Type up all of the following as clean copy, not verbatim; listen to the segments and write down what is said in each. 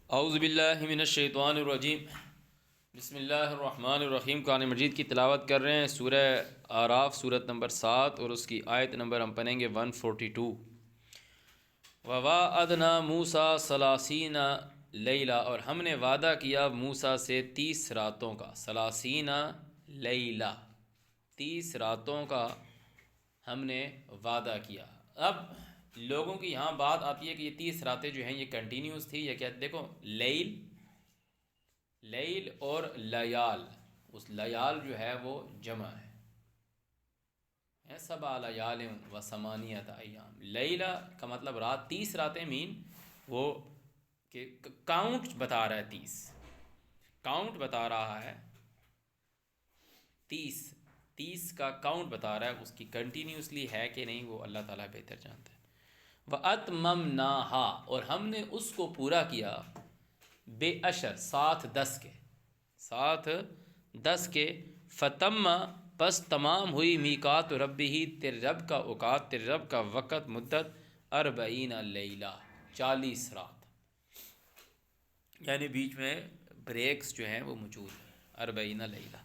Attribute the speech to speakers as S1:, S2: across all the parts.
S1: اعوذ باللہ من الشیطان الرجیم بسم اللہ الرحمن الرحیم۔ قرآن مجید کی تلاوت کر رہے ہیں سورہ اعراف صورت نمبر 7 اور اس کی آیت نمبر ہم پڑھیں گے 142۔ وَوَاعَدْنَا مُوسَىٰ ثَلَاثِينَ لیلہ، اور ہم نے وعدہ کیا موسیٰ سے 30 راتوں کا، ثلاثین لیلہ، 30 راتوں کا ہم نے وعدہ کیا۔ اب لوگوں کی یہاں بات آتی ہے کہ یہ 30 راتیں جو ہیں یہ کنٹینیوس تھی یا کیا؟ دیکھو، لیل اور لیال، اس لیال جو ہے وہ جمع ہے، سبع لیال و ثمانیۃ ایام۔ لیلہ کا مطلب رات، 30 راتیں مین وہ کہ کاؤنٹ بتا رہا ہے، 30 کاؤنٹ بتا رہا ہے، 30 کا کاؤنٹ بتا رہا ہے، اس کی کنٹینیوسلی ہے کہ نہیں وہ اللہ تعالیٰ بہتر جانتا ہے۔ وَأَتْمَمْنَاهَا، اور ہم نے اس کو پورا کیا، بِعَشْرٍ، ساتھ 10 کے، فَتَمَّ، پس تمام ہوئی، میقات ربہ، تیرے رب کا اوقات، تیرے رب کا وقت، مدت، 40 لیلہ، 40 رات، یعنی بیچ میں بریکس جو ہیں وہ موجود ہیں، 40 لیلہ۔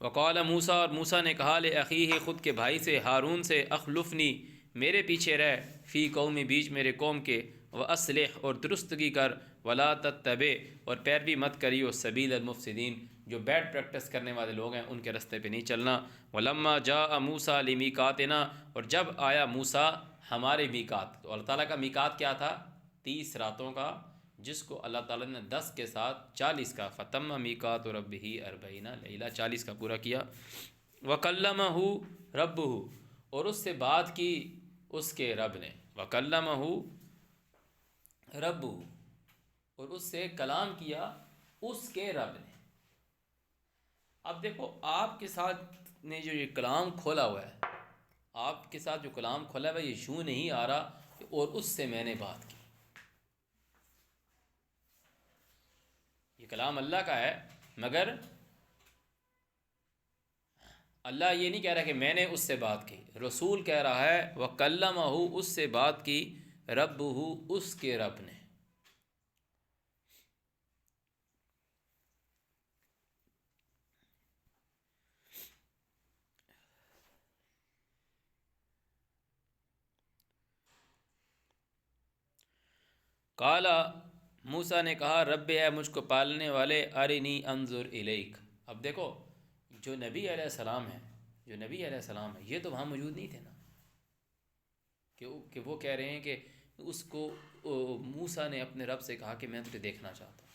S1: وقال موسیٰ، اور موسیٰ نے کہا لأخیہ، خود کے بھائی سے، ہارون سے، اخلفنی، میرے پیچھے رہ، فی قومی، بیچ میرے قوم کے، واصلح، اور درستگی کر، ولا تتبع، اور پیروی مت کریو، سبیل المفسدین، جو بیڈ پریکٹس کرنے والے لوگ ہیں ان کے رستے پہ نہیں چلنا۔ ولما جاء موسیٰ لمیقاتنا، اور جب آیا موسیٰ ہمارے میقات، تو اللہ تعالیٰ کا میقات کیا تھا؟ 30 راتوں کا، جس کو اللہ تعالیٰ نے 10 کے ساتھ 40 کا، فتم میقات ربہ 40 لیلہ، 40 کا پورا کیا۔ وکلمہ ربہ، اور اس سے بات کی اس کے رب نے، وکلمہ ربہ، اور اس سے کلام کیا اس کے رب نے۔ اب دیکھو، آپ کے ساتھ نے جو یہ کلام کھولا ہوا ہے، آپ کے ساتھ جو کلام کھولا ہوا ہے، یہ یوں نہیں آ رہا کہ اور اس سے میں نے بات کی۔ یہ کلام اللہ کا ہے، مگر اللہ یہ نہیں کہہ رہا کہ میں نے اس سے بات کی، رسول کہہ رہا ہے وَكَلَّمَهُ، اس سے بات کی، رَبُّهُ، اس کے رب نے۔ قالا، موسیٰ نے کہا، رب، اے مجھ کو پالنے والے، ارنی انظر الیک۔ اب دیکھو، جو نبی علیہ السلام ہے، یہ تو وہاں موجود نہیں تھے نا، کہ وہ کہہ رہے ہیں کہ اس کو موسیٰ نے اپنے رب سے کہا کہ میں تجھے دیکھنا چاہتا ہوں۔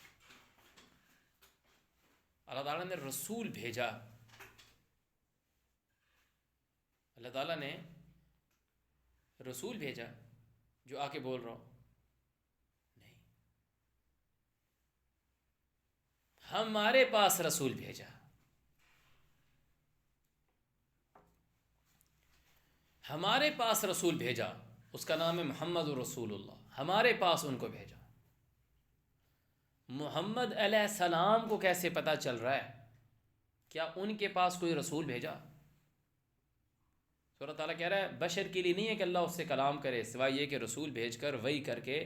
S1: اللہ تعالیٰ نے رسول بھیجا، اللہ تعالیٰ نے رسول بھیجا جو آ کے بول رہا ہوں؟ نہیں، ہمارے پاس رسول بھیجا، ہمارے پاس رسول بھیجا، اس کا نام ہے محمد رسول اللہ، ہمارے پاس ان کو بھیجا۔ محمد علیہ السلام کو کیسے پتہ چل رہا ہے؟ کیا ان کے پاس کوئی رسول بھیجا؟ تو اللہ تعالیٰ کہہ رہا ہے بشر کے لیے نہیں ہے کہ اللہ اس سے کلام کرے، سوائے یہ کہ رسول بھیج کر وحی کر کے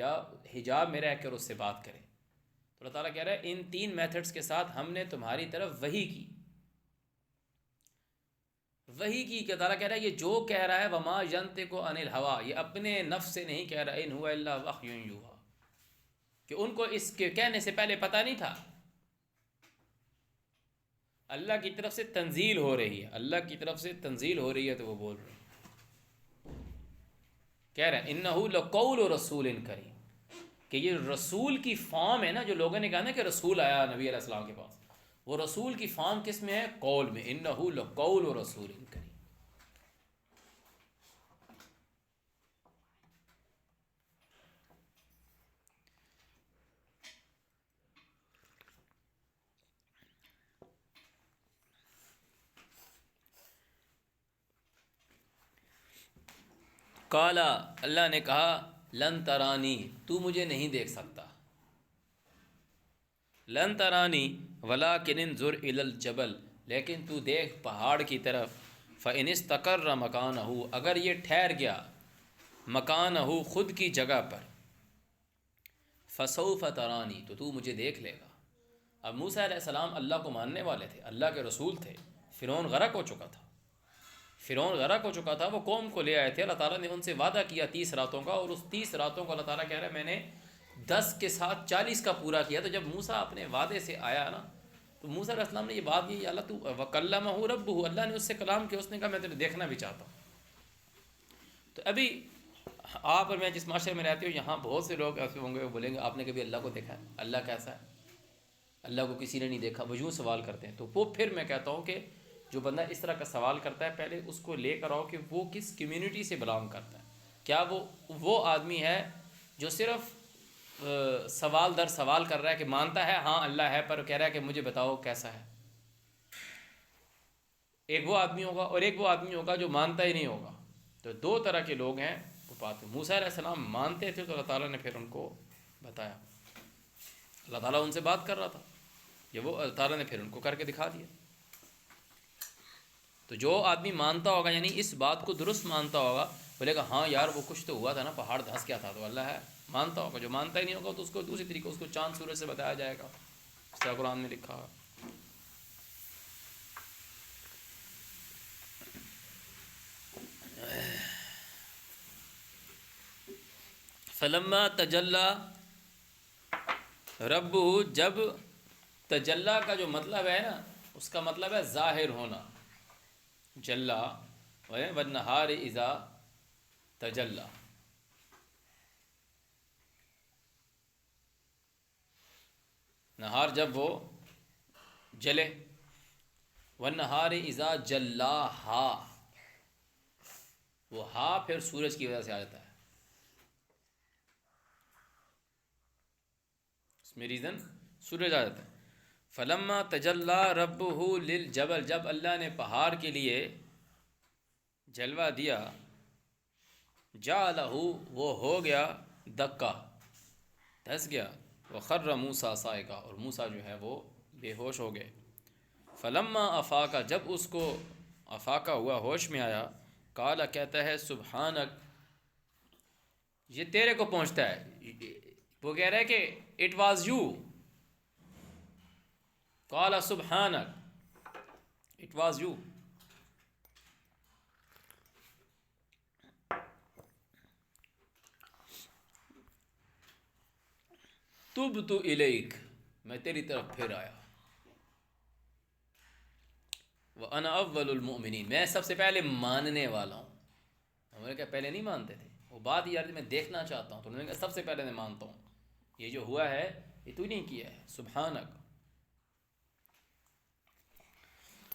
S1: یا حجاب میں رہ کر اس سے بات کرے۔ تو اللہ تعالیٰ کہہ رہا ہے ان 3 میتھڈز کے ساتھ ہم نے تمہاری طرف وحی کی کہ تعالیٰ کہہ رہا ہے یہ جو کہہ رہا ہے وما ینطق عن الہویٰ، یہ اپنے نفس سے نہیں کہہ رہا، ان هو الا وحی یوحیٰ، کہ ان کو اس کے کہنے سے پہلے پتہ نہیں تھا، اللہ کی طرف سے تنزیل ہو رہی ہے، اللہ کی طرف سے تنزیل ہو رہی ہے تو وہ بول رہے ہیں، کہہ رہے ہیں انہ لقول رسول کریم، کہ یہ رسول کی فارم ہے نا، جو لوگوں نے کہا نا کہ رسول آیا نبی علیہ السلام کے پاس، وہ رسول کی فارم کس میں ہے؟ قول میں، انہ لقول رسول کریم۔ قالا، اللہ نے کہا، لن ترانی، تو مجھے نہیں دیکھ سکتا، لن ترانی ولکن انظر الی الجبل، لیکن تو دیکھ پہاڑ کی طرف، فإن استقر مکانہ، اگر یہ ٹھہر گیا مکانہ، خود کی جگہ پر، فسوف ترانی، تو مجھے دیکھ لے گا۔ اب موسیٰ علیہ السلام اللہ کو ماننے والے تھے، اللہ کے رسول تھے، فرعون غرق ہو چکا تھا، وہ قوم کو لے آئے تھے، اللہ تعالیٰ نے ان سے وعدہ کیا 30 راتوں کا، اور اس 30 راتوں کو اللہ تعالیٰ کہہ رہا ہے میں نے 10 کے ساتھ 40 کا پورا کیا۔ تو جب موسیٰ اپنے وعدے سے آیا نا، تو موسیٰ علیہ السلام نے یہ بات کی، اللہ تو وکلمہ ربہ، اللہ نے اس سے کلام کیا، اس نے کہا میں تجھے دیکھنا بھی چاہتا ہوں۔ تو ابھی آپ اور میں جس معاشرے میں رہتے ہو، یہاں بہت سے لوگ ایسے ہوں گے، وہ بولیں گے آپ نے کبھی اللہ کو دیکھا ہے؟ اللہ کیسا ہے؟ اللہ کو کسی نے نہیں دیکھا، وہ یوں سوال کرتے ہیں۔ تو وہ پھر میں کہتا ہوں کہ جو بندہ اس طرح کا سوال کرتا ہے، پہلے اس کو لے کر آؤ کہ وہ کس کمیونٹی سے بلانگ کرتا ہے۔ کیا وہ آدمی ہے جو صرف سوال در سوال کر رہا ہے کہ مانتا ہے ہاں اللہ ہے، پر کہہ رہا ہے کہ مجھے بتاؤ کیسا ہے؟ ایک وہ آدمی ہوگا، اور ایک وہ آدمی ہوگا جو مانتا ہی نہیں ہوگا۔ تو دو طرح کے لوگ ہیں وہ بات۔ موسیٰ علیہ السلام مانتے تھے تو اللہ تعالیٰ نے پھر ان کو بتایا، اللہ تعالیٰ ان سے بات کر رہا تھا، جب وہ اللہ تعالیٰ نے پھر ان کو کر کے دکھا دیا۔ تو جو آدمی مانتا ہوگا، یعنی اس بات کو درست مانتا ہوگا، بولے گا ہاں یار وہ کچھ تو ہوا تھا نا، پہاڑ دھنس گیا تھا، تو اللہ ہے، مانتا ہوگا۔ جو مانتا ہی نہیں ہوگا تو اس کو دوسری طریقے، اس کو چاند سورج سے بتایا جائے گا، اس طرح قرآن میں لکھا ہے۔ فلما تجلی ربہ، جب تجلی کا جو مطلب ہے نا، اس کا مطلب ہے ظاہر ہونا، جلا والنہار اذا تجلی، نہار جب وہ جلے، والنہار اذا جلاہا، وہ ہا پھر سورج کی وجہ سے آ جاتا ہے، اس میں ریزن سورج آ جاتا ہے۔ فلما تجلی ربہ للجبل، جب اللہ نے پہاڑ کے لیے جلوہ دیا، جعلہ، وہ ہو گیا دکا، دھس گیا، وخر موسیٰ صائقہ، اور موسیٰ جو ہے وہ بے ہوش ہو گئے۔ فلما افاقہ، جب اس کو افاقہ ہوا، ہوش میں آیا، قال، کہتا ہے سبحانک، یہ تیرے کو پہنچتا ہے، وہ کہہ رہا ہے کہ اٹ واز یو، قال سبحانک، اٹ واز یو۔ تبت الیک، میں تیری طرف پھر آیا، وَأَنَا أَوَّلُ الْمُؤْمِنِينَ، میں سب سے پہلے ماننے والا ہوں۔ انہوں نے کہا پہلے نہیں مانتے تھے، وہ بات یار میں دیکھنا چاہتا ہوں، تو انہوں نے کہا سب سے پہلے میں مانتا ہوں، یہ جو ہوا ہے یہ تو نہیں کیا ہے، سبحانک۔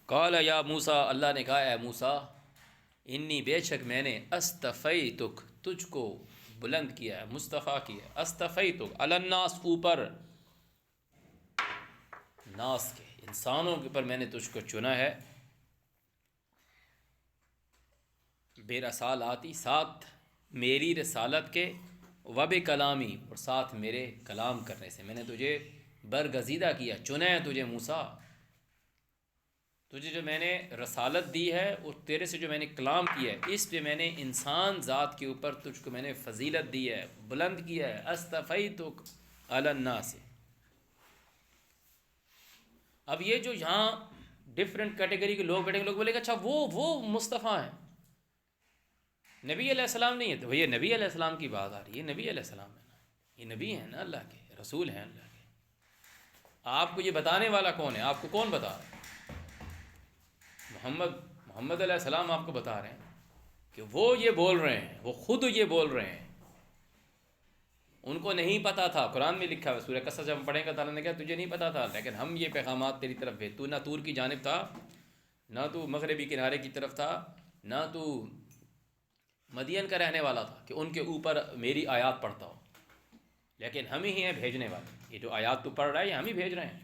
S1: قال یا موسیٰ، اللہ نے کہا اے موسیٰ، انی، بے شک میں نے، استفیتک، تجھ کو بلند کیا ہے، مصطفیٰ کیا ہے، استفیتک علی الناس، اوپر ناس کے، انسانوں کے اوپر میں نے تجھ کو چنا ہے، بے رسالاتی، ساتھ میری رسالت کے، وب کلامی، اور ساتھ میرے کلام کرنے سے، میں نے تجھے برگزیدہ کیا، چنا ہے تجھے موسیٰ، تجھے جو میں نے رسالت دی ہے اور تیرے سے جو میں نے کلام کیا ہے، اس پہ میں نے انسان ذات کے اوپر تجھ کو میں نے فضیلت دی ہے، بلند کیا ہے، استفیتک علی الناس۔ اب یہ جو یہاں ڈفرینٹ کیٹیگری کے لوگ بیٹھیں گے، لوگ بولے گا اچھا وہ مصطفیٰ ہیں، نبی علیہ السلام نہیں ہے، تو یہ نبی علیہ السلام کی بات آ رہی ہے، نبی علیہ السلام ہے نا، یہ نبی ہیں نا، اللہ کے رسول ہیں اللہ کے۔ آپ کو یہ بتانے والا کون ہے؟ آپ کو کون بتا رہا ہے؟ محمد علیہ السلام آپ کو بتا رہے ہیں کہ وہ یہ بول رہے ہیں، وہ خود یہ بول رہے ہیں، ان کو نہیں پتا تھا۔ قرآن میں لکھا ہے، سورہ قصص جب ہم پڑھیں گے تعالیٰ نے کہا تجھے نہیں پتا تھا، لیکن ہم یہ پیغامات تیری طرف بھیج، تو نہ طور کی جانب تھا، نہ تو مغربی کنارے کی طرف تھا، نہ تو مدین کا رہنے والا تھا کہ ان کے اوپر میری آیات پڑھتا ہو، لیکن ہم ہی ہیں بھیجنے والے۔ یہ جو آیات تو پڑھ رہا ہے یہ ہم ہی بھیج رہے ہیں،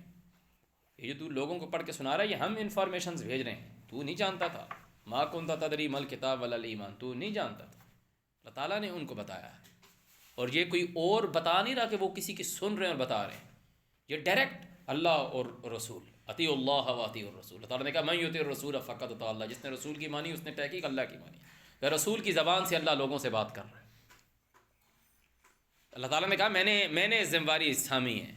S1: یہ جو تو لوگوں کو پڑھ کے سنا رہا ہے یہ ہم انفارمیشنز بھیج رہے ہیں، تو نہیں جانتا تھا، ما کنت تدری ما الکتاب ولا الایمان، تو نہیں جانتا تھا، اللہ تعالیٰ نے ان کو بتایا ہے۔ اور یہ کوئی اور بتا نہیں رہا کہ وہ کسی کی سن رہے ہیں اور بتا رہے ہیں، یہ ڈائریکٹ اللہ اور رسول، اطیعوا اللہ و اطیعوا الرسول، اللہ تعالیٰ نے کہا من یطع الرسول فقد اطاع اللہ، جس نے رسول کی مانی اس نے تحقیق اللہ کی مانی۔ رسول کی زبان سے اللہ لوگوں سے بات کر رہا ہے۔ اللہ تعالیٰ نے کہا میں نے ذمہ داری تھامی ہے،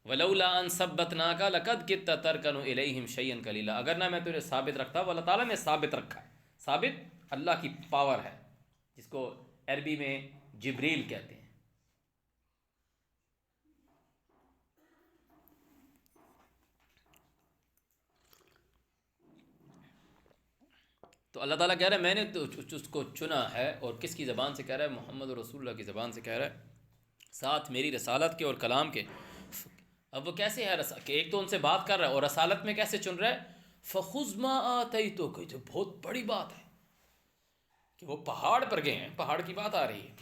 S1: ولولا ان ثبتناک لقد کدت ترکن الیہم شیئا قلیلا، اگر نہ میں تجھے ثابت رکھتا، وہ اللہ تعالیٰ نے ثابت رکھا ہے۔ ثابت اللہ کی پاور ہے، جس کو عربی میں جبریل کہتے ہیں۔ تو اللہ تعالیٰ کہہ رہا ہے میں نے تو اس کو چنا ہے، اور کس کی زبان سے کہہ رہا ہے؟ محمد رسول اللہ کی زبان سے کہہ رہا ہے، ساتھ میری رسالت کے اور کلام کے۔ اب وہ کیسے ہے کہ ایک تو ان سے بات کر رہا ہے، اور رسالت میں کیسے چن رہا ہے؟ فخذ ما آتیتک، تو بہت بڑی بات ہے کہ وہ پہاڑ پر گئے ہیں، پہاڑ کی بات آ رہی ہے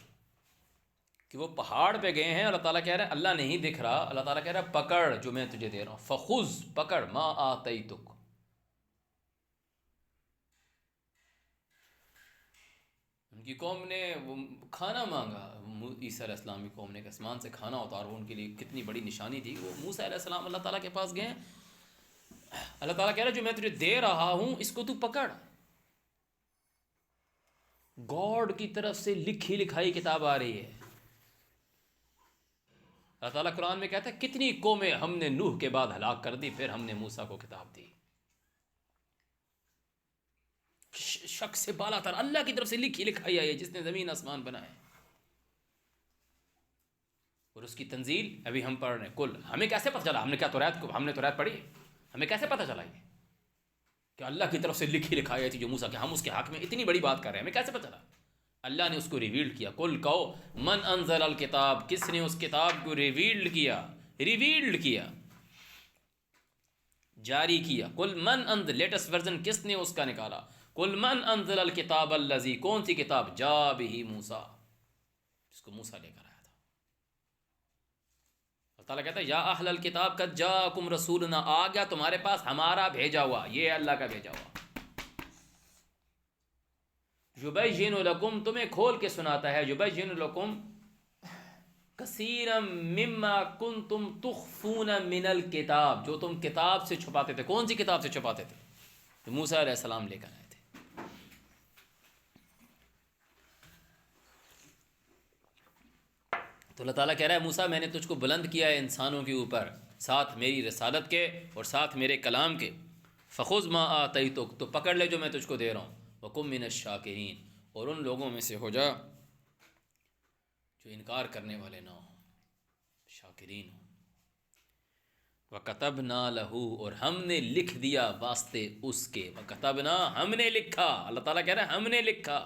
S1: کہ وہ پہاڑ پہ گئے ہیں، اللہ تعالیٰ کہہ رہا ہے اللہ نہیں دکھ رہا، اللہ تعالیٰ کہہ رہا ہے پکڑ جو میں تجھے دے رہا ہوں، فخذ پکڑ، ما آتیتک۔ ان کی قوم نے وہ کھانا مانگا، عیسیٰ علیہ السلام کی قوم نے کہ آسمان سے کھانا اتارو، ان کے لیے کتنی بڑی نشانی تھی۔ وہ موسیٰ علیہ السلام اللہ تعالیٰ کے پاس گئے ہیں، اللہ تعالیٰ کہہ رہا ہے جو میں تجھے دے رہا ہوں اس کو تو پکڑ۔ گاڈ کی طرف سے لکھی لکھائی کتاب آ رہی ہے۔ اللہ تعالیٰ قرآن میں کہتا ہے کتنی قومیں ہم نے نوح کے بعد ہلاک کر دی، پھر ہم نے موسیٰ کو کتاب دی۔ شخص سے بالا تر اللہ کی طرف سے لکھی لکھائی آئی ہے، جس نے زمین آسمان بنائے، اور اس کی تنزیل ابھی ہم پڑھ رہے ہیں۔ کل ہمیں کیسے پتہ چلا؟ ہم نے توریت پڑھی ہے، ہمیں کیسے پتہ چلا یہ کہ اللہ کی طرف سے لکھی لکھائی آئی تھی جو موسیٰ کہ ہم اس کے حق میں اتنی بڑی بات کر رہے ہیں؟ ہمیں کیسے پتہ چلا؟ اللہ نے اس کو ریویلڈ کیا۔ کل کہو من انزل الکتاب، کس نے اس کتاب کو ریویلڈ کیا، جاری کیا۔ کل من انزل، لیٹسٹ ورژن کس نے اس کا نکالا؟ کل من انزل الکتاب الذی، کون سی کتاب؟ جا بہ موسیٰ، جس کو موسیٰ لے کر آیا تھا۔ اللہ تعالیٰ کہتا ہے یا اہل الکتاب قد جاءکم رسولنا، آ گیا تمہارے پاس ہمارا بھیجا ہوا، یہ اللہ کا بھیجا ہوا۔ یبین لکم، تمہیں کھول کے سناتا ہے، یبین لکم کثیرا مما کنتم تخفون من الکتاب، جو تم کتاب سے چھپاتے تھے۔ کون سی کتاب سے چھپاتے تھے؟ تو موسیٰ علیہ السلام لے کر آئے تھے۔ تو اللہ تعالیٰ کہہ رہا ہے موسیٰ میں نے تجھ کو بلند کیا ہے انسانوں کے اوپر، ساتھ میری رسالت کے اور ساتھ میرے کلام کے۔ فخذ ما آتیتک، تو پکڑ لے جو میں تجھ کو دے رہا ہوں۔ وکن من الشاکرین، اور ان لوگوں میں سے ہو جا جو انکار کرنے والے نہ ہوں، شاکرین ہوں۔ وَكَتَبْنَا لَهُ، اور ہم نے لکھ دیا واسطے اس کے۔ وَكَتَبْنَا، ہم نے لکھا، اللہ تعالیٰ کہہ رہا ہے ہم نے لکھا۔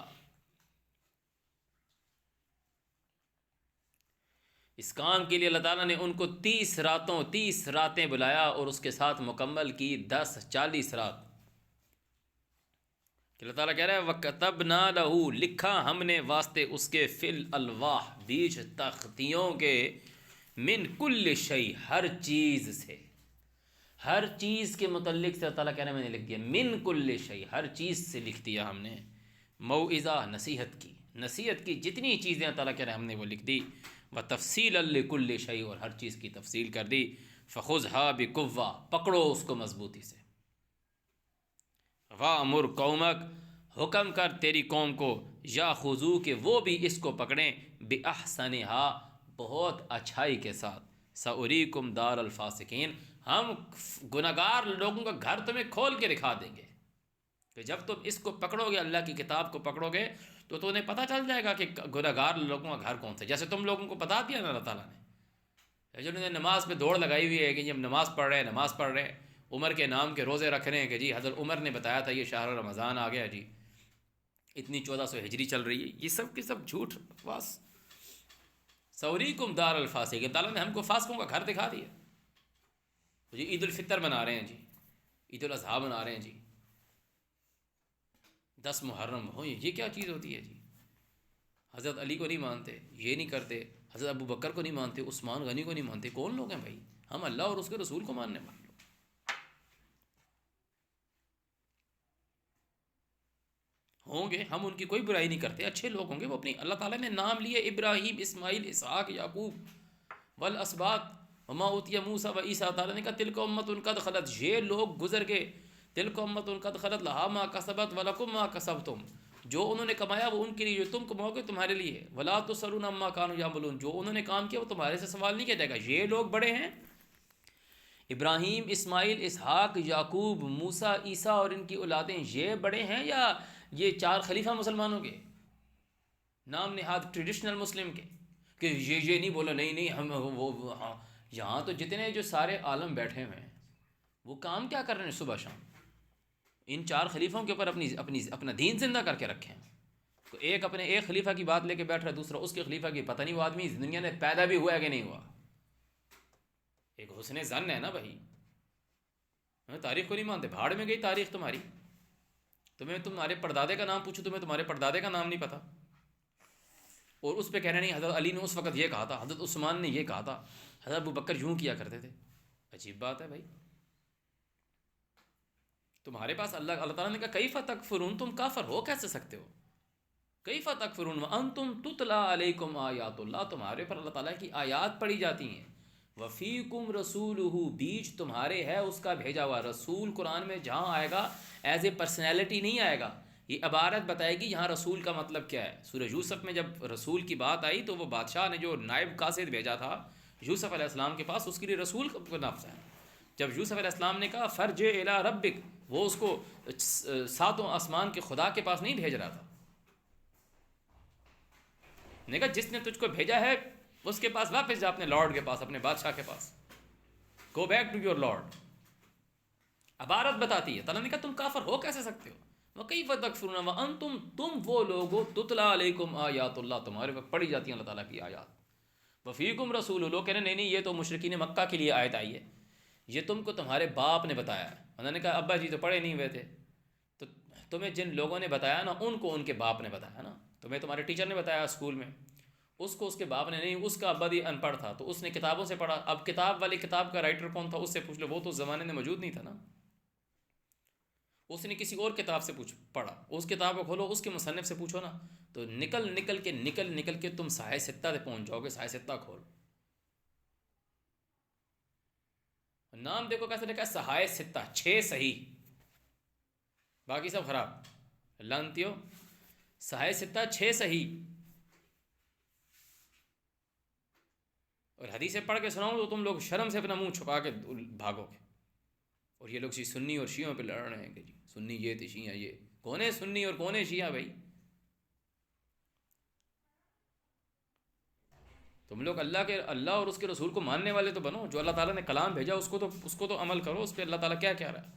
S1: اس کام کے لیے اللہ تعالیٰ نے ان کو 30 راتیں بلایا، اور اس کے ساتھ مکمل کی 40 رات۔ اللہ تعالیٰ کہہ رہا ہے وَكَتَبْنَا لَهُ، لکھا ہم نے واسطے اس کے، فِي الْأَلْوَاحِ، بیچ تختیوں کے، من کل شیء، ہر چیز سے، ہر چیز کے متعلق سے اللہ تعالیٰ کہہ رہا ہے میں نے لکھ دیا، من کل شیء، ہر چیز سے لکھ دیا ہم نے۔ موعظہ، نصیحت کی جتنی چیزیں اللہ تعالیٰ کہہ رہے ہیں ہم نے وہ لکھ دی۔ وَتَفْصِيلًا لِكُلِّ شَيْءٍ، اور ہر چیز کی تفصیل کر دی۔ فَخُذْهَا بِقُوَّةٍ، پکڑو اس کو مضبوطی سے۔ وَأْمُرْ قَوْمَكَ، حکم کر تیری قوم کو، یَأْخُذُوا، کہ وہ بھی اس کو پکڑیں، بِأَحْسَنِهَا، بہت اچھائی کے ساتھ۔ سَأُرِيكُمْ دَارَ الْفَاسِقِينَ، ہم گناہگار لوگوں کا گھر تمہیں کھول کے دکھا دیں گے، کہ جب تم اس کو پکڑو گے، اللہ کی کتاب کو پکڑو گے، تو تمہیں پتہ چل جائے گا کہ گناہگار لوگوں کا گھر کون سا۔ جیسے تم لوگوں کو بتا دیا نا اللہ تعالیٰ نے، جنہوں نے نماز پہ دوڑ لگائی ہوئی ہے کہ جب نماز پڑھ رہے ہیں، عمر کے نام کے روزے رکھ رہے ہیں کہ جی حضرت عمر نے بتایا تھا یہ شہر رمضان آ گیا جی، اتنی 1400 ہجری چل رہی ہے، یہ سب کی سب جھوٹ بکواس۔ سوریکم دار الفاسقین، تعالیٰ نے ہم کو فاسقوں کا گھر دکھا دیا۔ جی عید الفطر منا رہے ہیں جی، عید الاضحیٰ منا رہے ہیں جی، 10 محرم ہو، یہ کیا چیز ہوتی ہے جی؟ حضرت علی کو نہیں مانتے، یہ نہیں کرتے، حضرت ابو بکر کو نہیں مانتے، عثمان غنی کو نہیں مانتے، کون لوگ ہیں بھائی؟ ہم اللہ اور اس کے رسول کو ماننے والے لوگ ہوں گے، ہم ان کی کوئی برائی نہیں کرتے، اچھے لوگ ہوں گے وہ۔ اپنی اللہ تعالیٰ نے نام لیے ابراہیم، اسماعیل، اسحاق، یعقوب والاسباط وما اوتی موسیٰ و عیسیٰ، تعالیٰ نے کہا تلک امت قد خلت، یہ لوگ گزر گئے، تلک امت قد خلت لہا ما کسبت ولکم ما کسبتم، جو انہوں نے کمایا وہ ان کے لیے، جو تم کماؤ گے تمہارے لیے. ولا تسألون عما كانوا يعملون، جو انہوں نے کام کیا وہ تمہارے سے سوال نہیں کیا جائے گا. یہ لوگ بڑے ہیں، ابراہیم، اسماعیل، اسحاق، یعقوب، موسیٰ، عیسیٰ اور ان کی اولادیں، یہ بڑے ہیں یا یہ 4 خلیفہ مسلمانوں کے نام نہاد ٹریڈیشنل مسلم کے، کہ یہ نہیں بولا، نہیں نہیں ہم وہ ہاں. یہاں تو جتنے جو سارے عالم بیٹھے ہوئے ہیں وہ کام کیا کر رہے ہیں صبح شام؟ ان 4 خلیفوں کے اوپر اپنا دین زندہ کر کے رکھیں. تو ایک اپنے ایک خلیفہ کی بات لے کے بیٹھ رہا ہے، دوسرا اس کے خلیفہ کی. پتہ نہیں وہ آدمی اس دنیا میں پیدا بھی ہوا ہے کہ نہیں ہوا. ایک حسن ظن ہے نا بھائی. تاریخ کو نہیں مانتے، بھاڑ میں گئی تاریخ تمہاری. تمہیں تمہارے پردادے کا نام پوچھو، تمہیں تمہارے پردادے کا نام نہیں پتہ، اور اس پہ کہنا نہیں حضرت علی نے اس وقت یہ کہا تھا، حضرت عثمان نے یہ کہا تھا، حضرت ابوبکر یوں کیا کرتے تھے. عجیب بات ہے بھائی. تمہارے پاس اللہ تعالیٰ نے کہا کیف تکفرون، تم کافر ہو کیسے سکتے ہو؟ کیف تکفرون وانتم تتلی علیکم آیات اللہ، تمہارے پر اللہ تعالیٰ کی آیات پڑھی جاتی ہیں. وفیکم رسولہ، بیچ تمہارے ہے اس کا بھیجا ہوا رسول. قرآن میں جہاں آئے گا ایز اے پرسنالٹی نہیں آئے گا، یہ عبارت بتائے گی یہاں رسول کا مطلب کیا ہے. سورہ یوسف میں جب رسول کی بات آئی تو وہ بادشاہ نے جو نائب قاصد بھیجا تھا یوسف علیہ السلام کے پاس، اس کے لیے رسول کا نفس ہے. جب یوسف علیہ السلام نے کہا فرجع الی ربک، وہ اس کو 7 آسمان کے خدا کے پاس نہیں بھیج رہا تھا. نے کہا جس نے تجھ کو بھیجا ہے اس کے پاس واپس جا، اپنے لارڈ کے پاس، اپنے بادشاہ کے پاس. Go back to your lord. عبارت بتاتی ہے. تعالیٰ نے کہا تم کافر ہو کیسے سکتے ہو؟ وَكَيْفَ تَكْفُرُونَ وَأَنْتُمْ، تم وہ لوگ ہو تُتْلَى عَلَيْكُمْ آیات اللہ، تمہارے وقت پڑھی جاتی ہیں اللہ تعالیٰ کی آیات. وَفِيكُمْ رَسُولُ، لوگ کہنے نہیں یہ تو مشرکین مکہ کے لیے آیت آئی ہے، یہ تم کو تمہارے باپ نے بتایا ہے. انہوں نے کہا ابا جی تو پڑھے نہیں ہوئے تھے. تو تمہیں جن لوگوں نے بتایا نا ان کو ان کے باپ نے بتایا نا. تمہیں تمہارے ٹیچر نے بتایا اسکول میں، اس کو اس کے باپ نے نہیں. اس کا ابا بھی ان پڑھ تھا تو اس نے کتابوں سے پڑھا. اب کتاب والی کتاب کا رائٹر کون تھا اس سے پوچھ لو، وہ تو زمانے میں موجود نہیں تھا نا. اس نے کسی اور کتاب سے پڑھا، اس کتاب کو کھولو، اس کے مصنف سے پوچھو نا، تو نکل کے تم سائے ستہ سے پہنچ جاؤ گے. سائے ستہ کھول، نام دیکھو کیسے لکھا ہے، سہائے ستہ، 6 صحیح، باقی سب خراب. لانتیو، سہائے ستہ 6 صحیح. اور حدیثیں پڑھ کے سناؤں تو تم لوگ شرم سے اپنا منہ چھپا کے بھاگو گے. اور یہ لوگ سنی اور شیعوں پہ لڑ رہے ہیں کہ جی سنی یہ تھے شیعہ یہ. کون ہے سنی اور کون ہے شیعہ بھائی؟ تم لوگ اللہ اور اس کے رسول کو ماننے والے تو بنو. جو اللہ تعالیٰ نے کلام بھیجا اس کو تو عمل کرو. اس پہ اللہ تعالیٰ کیا کہہ رہا ہے؟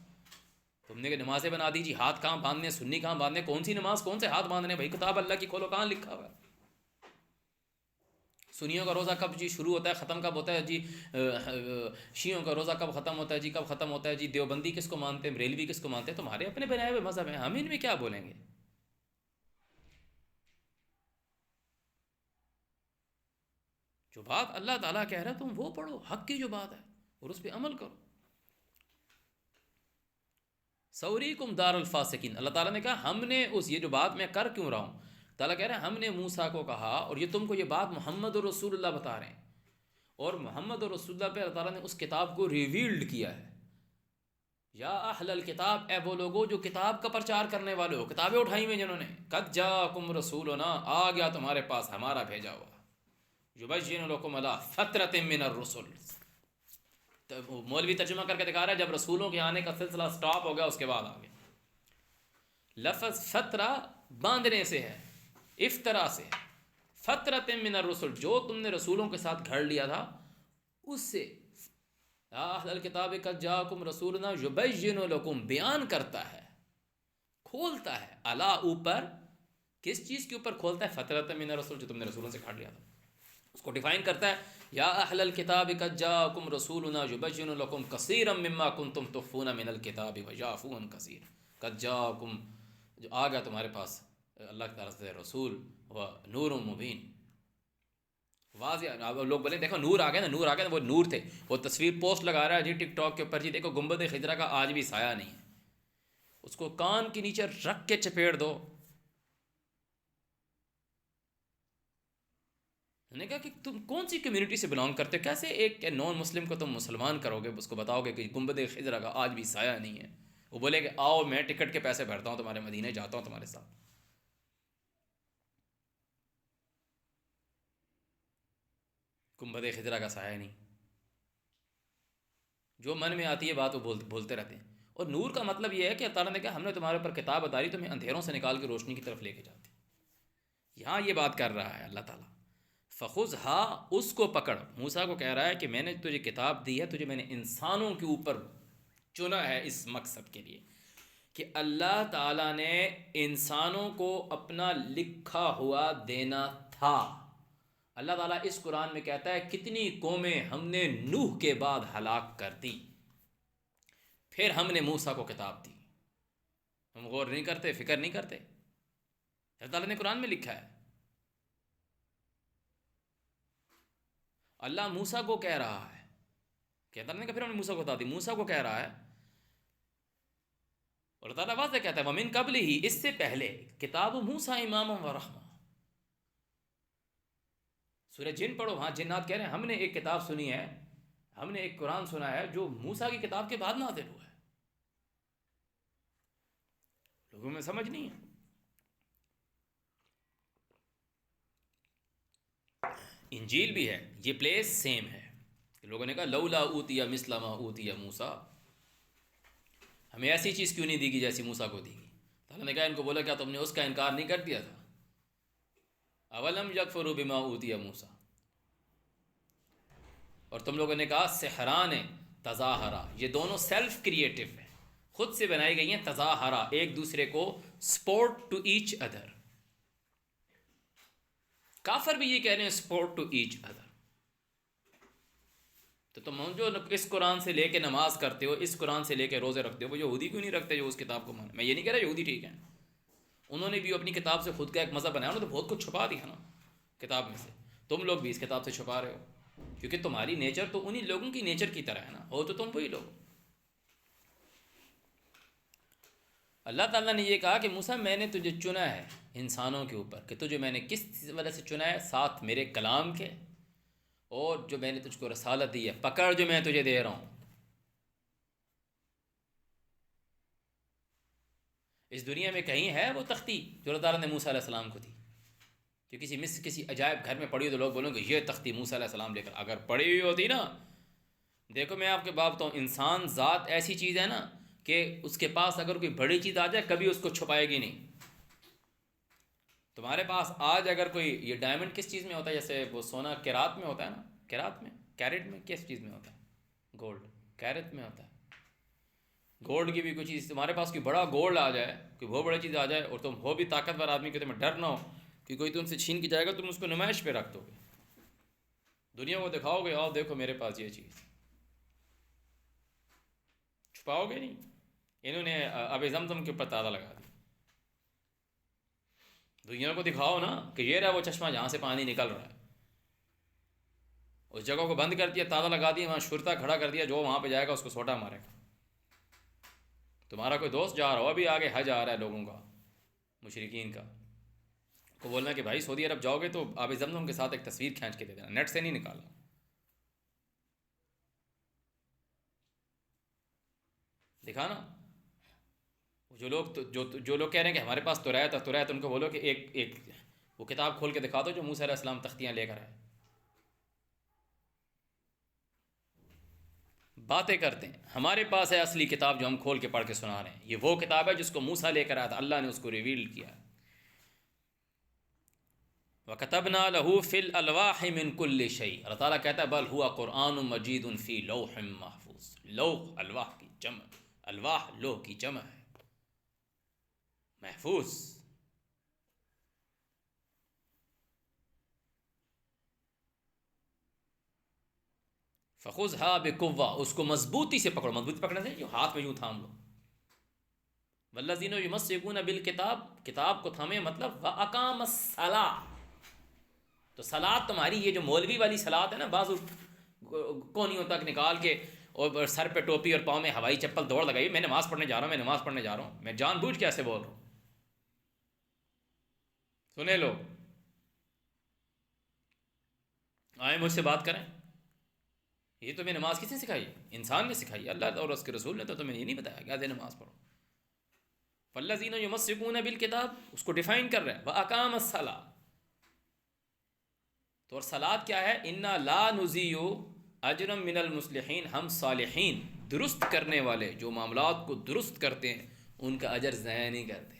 S1: تم نے کہ نمازیں بنا دی جی، ہاتھ کہاں باندھنے، سنی کہاں باندھنے، کون سی نماز کون سے ہاتھ باندھنے بھائی؟ کتاب اللہ کی کھولو، کہاں لکھا ہوا ہے؟ سنیوں کا روزہ کب جی شروع ہوتا ہے ختم کب ہوتا ہے جی؟ شیعوں کا روزہ کب ختم ہوتا ہے جی؟ کب ختم ہوتا ہے جی؟ دیوبندی کس کو مانتے ہیں؟ بریلوی کس کو مانتے ہیں؟ تمہارے اپنے بنائے ہوئے مذہب ہیں، ہم ان میں کیا بولیں گے؟ جو بات اللہ تعالیٰ کہہ رہا ہے تم وہ پڑھو، حق کی جو بات ہے، اور اس پہ عمل کرو. سوریکم دار الفاسقین، اللہ تعالیٰ نے کہا ہم نے یہ جو بات میں کر کیوں رہا ہوں، تعالیٰ کہہ رہے ہیں ہم نے موسیٰ کو کہا، اور یہ تم کو یہ بات محمد اور رسول اللہ بتا رہے ہیں، اور محمد اور رسول اللہ پہ اللہ تعالیٰ نے اس کتاب کو ریویلڈ کیا ہے. یا اہل الکتاب، اے وہ لوگوں جو کتاب کا پرچار کرنے والے ہو، کتابیں اٹھائی ہوئی جنہوں نے. قد جاءکم رسولنا، آ گیا تمہارے پاس ہمارا بھیجا ہوا. یبین لکم علی فترۃ من الرسل، مولوی ترجمہ کر کے دکھا رہا ہے جب رسولوں کے آنے کا سلسلہ سٹاپ ہو گیا اس کے بعد آگے. لفظ فترہ باندھنے سے ہے، افطرا سے. فترۃ من الرسل، جو تم نے رسولوں کے ساتھ گھڑ لیا تھا اس سے. اہل الکتاب قد جاءکم رسولنا یبین لکم، بیان کرتا ہے، کھولتا ہے. الا، اوپر، کس چیز کے اوپر کھولتا ہے؟ فترۃ من الرسل، جو تم نے رسولوں سے گھڑ لیا تھا اس کو ڈیفائن کرتا ہے. یا اہل الکتاب قد جاءکم رسولنا یبین لکم کثیرا مما کنتم تخفون من الکتاب ویعفو عن کثیر. قد جاءکم، جو آ گیا تمہارے پاس اللہ کی طرف سے رسول، و نور مبین، واضح. اب لوگ بولے دیکھو نور آ گیا نا، نور آ گیا نا، وہ نور تھے. وہ تصویر پوسٹ لگا رہا ہے جی ٹک ٹاک کے اوپر، جی دیکھو گنبد خضرا کا آج بھی سایہ نہیں ہے. اس کو کان کے نیچے رکھ کے چپیڑ دو. نے کہا کہ تم کون سی کمیونٹی سے بلانگ کرتے ہو؟ کیسے ایک نان مسلم کو تم مسلمان کرو گے، اس کو بتاؤ گے کہ گنبد خضرا کا آج بھی سایہ نہیں ہے؟ وہ بولے کہ آؤ میں ٹکٹ کے پیسے بھرتا ہوں، تمہارے مدینے جاتا ہوں تمہارے ساتھ. گنبد خضرا کا سایہ نہیں. جو من میں آتی ہے بات وہ بولتے رہتے ہیں. اور نور کا مطلب یہ ہے کہ اللہ تعالیٰ نے کہا ہم نے تمہارے اوپر کتاب اتاری تمہیں اندھیروں سے نکال کے روشنی کی طرف لے کے جاتے. یہاں یہ بات کر رہا ہے اللہ تعالیٰ. فخذھا، اس کو پکڑ. موسیٰ کو کہہ رہا ہے کہ میں نے تجھے کتاب دی ہے، تجھے میں نے انسانوں کے اوپر چنا ہے اس مقصد کے لیے کہ اللہ تعالیٰ نے انسانوں کو اپنا لکھا ہوا دینا تھا. اللہ تعالیٰ اس قرآن میں کہتا ہے کتنی قومیں ہم نے نوح کے بعد ہلاک کر دی، پھر ہم نے موسیٰ کو کتاب دی. ہم غور نہیں کرتے، فکر نہیں کرتے. اللہ تعالیٰ نے قرآن میں لکھا ہے. اللہ موسیٰ کو کہہ رہا ہے کہ اللہ نے کہا پھر ہم نے موسیٰ کو بتا دی. موسیٰ کو کہہ رہا ہے اور اللہ تعالیٰ واضح کہتا ہے وَمِن قَبْلِهِ، اس سے پہلے کتاب موسیٰ اماما و رحمہ. سورہ جن پڑھو، ہاں جنات کہہ رہے ہیں ہم نے ایک کتاب سنی ہے، ہم نے ایک قرآن سنا ہے جو موسیٰ کی کتاب کے بعد نازل ہوا ہے. لوگوں میں سمجھ نہیں ہے. انجیل بھی ہے، یہ پلیس سیم ہے. لوگوں نے کہا لولا اوتی مثل ما اوتی موسیٰ، ہمیں ایسی چیز کیوں نہیں دی گئی جیسی موسیٰ کو دی گئی. اللہ نے کہا ان کو بولا کیا تم نے اس کا انکار نہیں کر دیا تھا؟ اولم یکفروا بما اوتی موسیٰ. اور تم لوگوں نے کہا سحران تظاہرا، یہ دونوں سیلف کریٹو ہیں، خود سے بنائی گئی ہیں. تظاہرا، ایک دوسرے کو سپورٹ ٹو ایچ ادر. کافر بھی یہ کہہ رہے ہیں سپورٹ ٹو ایچ ادر. تو تم جو اس قرآن سے لے کے نماز کرتے ہو، اس قرآن سے لے کے روزے رکھتے ہو، وہ یہودی کیوں نہیں رکھتے جو اس کتاب کو مانے؟ میں یہ نہیں کہہ رہا یہودی ٹھیک ہے، انہوں نے بھی اپنی کتاب سے خود کا ایک مذہب بنایا، انہوں نے تو بہت کچھ چھپا دیا نا کتاب میں سے. تم لوگ بھی اس کتاب سے چھپا رہے ہو کیونکہ تمہاری نیچر تو انہی لوگوں کی نیچر کی طرح ہے نا، ہو تو تم وہی لوگ. اللہ تعالیٰ نے یہ کہا کہ موسیٰ میں نے تجھے چنا ہے انسانوں کے اوپر، کہ تجھے میں نے کس وجہ سے چنا ہے؟ ساتھ میرے کلام کے، اور جو میں نے تجھ کو رسالت دی ہے، پکڑ جو میں تجھے دے رہا ہوں. اس دنیا میں کہیں ہے وہ تختی جو اللہ تعالیٰ نے موسیٰ علیہ السلام کو دی؟ کہ کسی مصر کسی عجائب گھر میں پڑی ہو تو لوگ بولیں گے یہ تختی موسیٰ علیہ السلام لے کر، اگر پڑی ہوئی ہوتی نا. دیکھو میں آپ کے بات بتاؤں، انسان ذات ایسی چیز ہے نا کہ اس کے پاس اگر کوئی بڑی چیز آ جائے کبھی اس کو چھپائے گی نہیں. تمہارے پاس آج اگر کوئی، یہ ڈائمنڈ کس چیز میں ہوتا ہے؟ جیسے وہ سونا کیرات میں ہوتا ہے نا، کیرات میں، کیرٹ میں، کس چیز میں ہوتا ہے؟ گولڈ کیرت میں ہوتا ہے. گولڈ کی بھی کوئی چیز، تمہارے پاس کوئی بڑا گولڈ آ جائے، کوئی بہت بڑی چیز آ جائے، اور تم ہو بھی طاقتور آدمی کہ تمہیں ڈر نہ ہو کہ کوئی تم سے چھین کے جائے گا، تم اس کو نمائش پہ رکھ دو گے، دنیا کو دکھاؤ گے آؤ دیکھو میرے پاس یہ چیز. چھپاؤ گے نہیں. انہوں نے اب زمزم کے اوپر تالا لگا دیا. دنیا کو دکھاؤ نا کہ یہ رہا وہ چشمہ جہاں سے پانی نکل رہا ہے. اس جگہ کو بند کر دیا، تالا لگا دیا، وہاں شرطا کھڑا کر دیا، جو وہاں پہ جائے گا اس کو سوٹا مارے گا. تمہارا کوئی دوست جا رہا ہو، ابھی آگے حج آ رہا ہے لوگوں کا، مشرکین کا، کو بولنا کہ بھائی سعودی عرب جاؤ گے تو آب زمزم کے ساتھ ایک تصویر کھینچ کے دے دینا، نیٹ سے نہیں نکالنا. دکھانا. جو لوگ کہہ رہے ہیں کہ ہمارے پاس توریت ہے، توریت ان کو بولو کہ ایک وہ کتاب کھول کے دکھا دو جو موسیٰ علیہ السلام تختیاں لے کر آئے. باتیں کرتے ہیں. ہمارے پاس ہے اصلی کتاب جو ہم کھول کے پڑھ کے سنا رہے ہیں، یہ وہ کتاب ہے جس کو موسیٰ لے کر آیا تھا، اللہ نے اس کو ریویل کیا. وَكَتَبْنَا لَهُ فِي الْأَلْوَاحِ مِنْ كُلِّ شَيْءٍ. اللہ تعالیٰ کہتا ہے بل ہوا قرآن مجید فی لوح محفوظ. لوح الواح کی جمع، الواح لوح کی جمع ہے، محفوظ. فخذھا بقوہ، اس کو مضبوطی سے پکڑو. مضبوطی پکڑنے سے جو ہاتھ میں یوں تھام لو. والذین یمسکون بالکتاب، کتاب کو تھامے مطلب واقام الصلاۃ. تو صلاۃ تمہاری یہ جو مولوی والی صلاۃ ہے نا، بعض کونیوں تک نکال کے اور سر پہ ٹوپی اور پاؤں میں ہوائی چپل دوڑ لگائی، میں نماز پڑھنے جا رہا ہوں، میں نماز پڑھنے جا رہا ہوں، میں جان بوجھ کے ایسے بول رہا ہوں. سنے لو، آئیں مجھ سے بات کریں. یہ تمہیں نماز کس نے سکھائی؟ انسان نے سکھائی. اللہ اور اس کے رسول نے تو تمہیں یہ نہیں بتایا کہ آدھے نماز پڑھو. فالذین یمسکون بالکتاب، اس کو ڈیفائن کر رہے ہیں، واقام الصلاۃ. تو اور صلات کیا ہے؟ انا لا نضیع اجرا من المصلحین، ہم صالحین درست کرنے والے جو معاملات کو درست کرتے ہیں ان کا اجر ضائع نہیں کرتے۔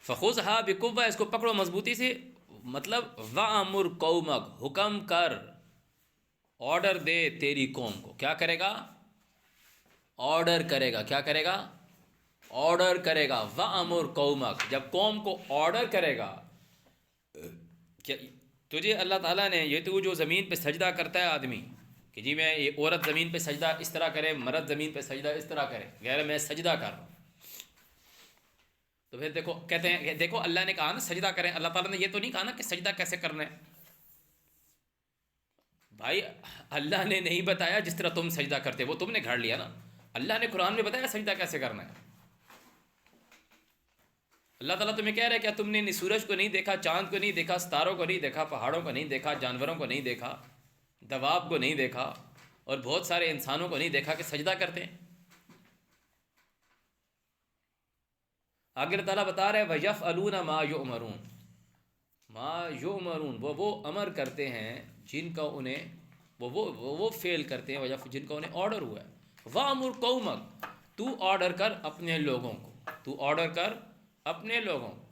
S1: فخذها بقوة، اس کو پکڑو مضبوطی سے، مطلب وَأَمُرْ قَوْمَكَ، حکم کر، آرڈر دے تیری قوم کو۔ کیا کرے گا؟ آرڈر کرے گا۔ کیا کرے گا؟ آرڈر کرے گا۔ وَأَمُرْ قَوْمَكَ، جب قوم کو آرڈر کرے گا کہ تجھے اللہ تعالیٰ نے یہ، تو جو زمین پہ سجدہ کرتا ہے آدمی کہ جی میں یہ عورت زمین پہ سجدہ اس طرح کرے، مرد زمین پہ سجدہ اس طرح کرے، غیر میں سجدہ کر رہا ہوں، تو پھر دیکھو کہتے ہیں کہ دیکھو اللہ نے کہا نا سجدہ کریں، اللہ تعالیٰ نے یہ تو نہیں کہا نا کہ سجدہ کیسے کرنا ہے۔ بھائی اللہ نے نہیں بتایا جس طرح تم سجدہ کرتے، وہ تم نے گھڑ لیا نا۔ اللہ نے قرآن میں بتایا سجدہ کیسے کرنا ہے۔ اللہ تعالیٰ تمہیں کہہ رہا ہے کہ تم نے سورج کو نہیں دیکھا، چاند کو نہیں دیکھا، ستاروں کو نہیں دیکھا، پہاڑوں کو نہیں دیکھا، جانوروں کو نہیں دیکھا، دواب کو نہیں دیکھا، اور بہت سارے انسانوں کو نہیں دیکھا کہ سجدہ کرتے ہیں۔ آگے اللہ تعالیٰ بتا رہے وَيَفْعَلُونَ مَا يُؤْمَرُونَ، ما یؤمرون، وہ امر کرتے ہیں جن کا انہیں وہ فعل کرتے ہیں جن کا انہیں آرڈر ہوا ہے۔ وَأَمُرْ قَوْمَكَ، تو آرڈر کر اپنے لوگوں کو، تو آرڈر کر اپنے لوگوں کو۔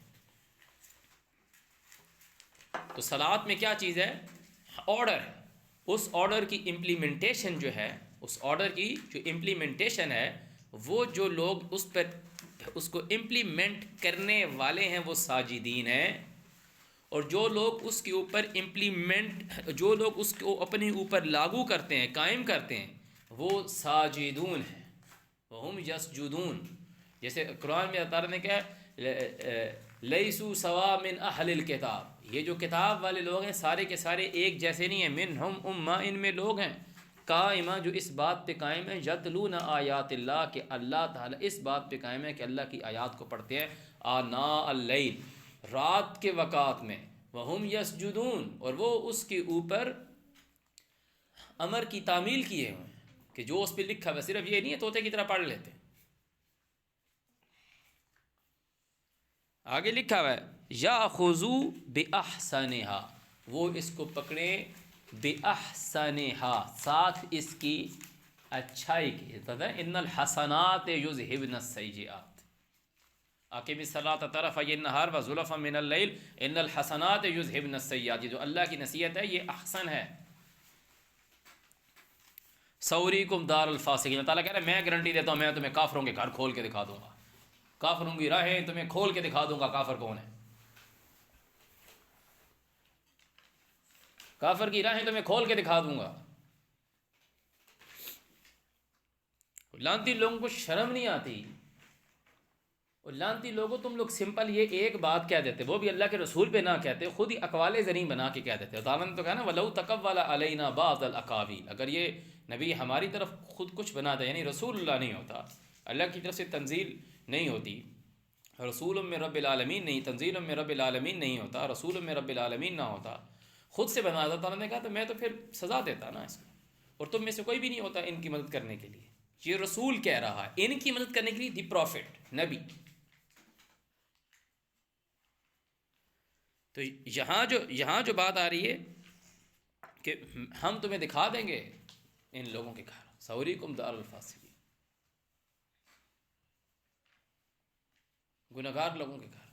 S1: تو صلات میں کیا چیز ہے؟ آرڈر ہے۔ اس آرڈر کی امپلیمنٹیشن جو ہے، اس آرڈر کی جو امپلیمنٹیشن ہے، وہ جو لوگ اس پر اس کو امپلیمنٹ کرنے والے ہیں وہ ساجدین ہیں، اور جو لوگ اس کے اوپر جو لوگ اس کو اپنے اوپر لاگو کرتے ہیں، قائم کرتے ہیں، وہ ساجدون ہیں، وہم یسجدون۔ جیسے قرآن میں اللہ تعالیٰ نے کہا لیسوا سوا من اہل الکتاب، یہ جو کتاب والے لوگ ہیں سارے کے سارے ایک جیسے نہیں ہیں، منہم امہ، ان میں لوگ ہیں، قائمہ جو اس بات پہ قائم ہے، یتلون آیات اللہ، کہ اللہ تعالیٰ اس بات پہ قائم ہے کہ اللہ کی آیات کو پڑھتے ہیں آناء اللیل، رات کے وقات میں، وہم یسجدون، اور وہ اس کے اوپر امر کی تعمیل کیے ہوئے ہیں کہ جو اس پہ لکھا ہے، صرف یہ نہیں ہے طوطے کی طرح پڑھ لیتے۔ آگے لکھا ہوا ہے یاخذوا بِأَحْسَنِهَا، وہ اس کو پکڑے بِأَحْسَنِهَا، ساتھ اس کی اچھائی کی۔ ان الحسنات یذہبن السیئات، اقیم الصلاۃ طرفی النہار وزلفا من اللیل ان الحسنات یذہبن السیئات، یہ جو اللہ کی نصیحت ہے یہ احسن ہے۔ سوریکم دار الفاسقین، اللہ تعالیٰ کہہ رہا ہے میں گارنٹی دیتا ہوں میں تمہیں کافروں کے گھر کھول کے دکھا دوں گا، کافروں کی راہیں تمہیں کھول کے دکھا دوں گا، کافر کون ہے، کافر کی راہیں تمہیں کھول کے دکھا دوں گا۔ لانتی لوگوں کو شرم نہیں آتی، اور لانتی لوگوں تم لوگ سمپل یہ ایک بات کہہ دیتے، وہ بھی اللہ کے رسول پہ نہ کہتے، خود ہی اقوال زریں بنا کے کہہ دیتے۔ تعالیٰ نے تو کہا نا وَلَوْ تَقَوَّلَ عَلَيْنَا بَعْضَ الْأَقَاوِيلِ، اگر یہ نبی ہماری طرف خود کچھ بنا دے، یعنی رسول اللہ نہیں ہوتا، اللہ کی طرف سے تنزیل نہیں ہوتی، رسول من رب العالمین نہیں، تنزیل من رب العالمین نہیں ہوتا، رسول من رب العالمین نہ ہوتا، خود سے بنا دیتا، تعالیٰ نے کہا تو میں تو پھر سزا دیتا نا اس کو، اور تم میں سے کوئی بھی نہیں ہوتا ان کی مدد کرنے کے لیے۔ یہ رسول کہہ رہا ہے ان کی مدد کرنے کے لیے، دی پروفٹ، نبی۔ تو یہاں جو بات آ رہی ہے کہ ہم تمہیں دکھا دیں گے ان لوگوں کے گھر، سوریکم دار الفاسقین، گنہگار لوگوں کے گھر۔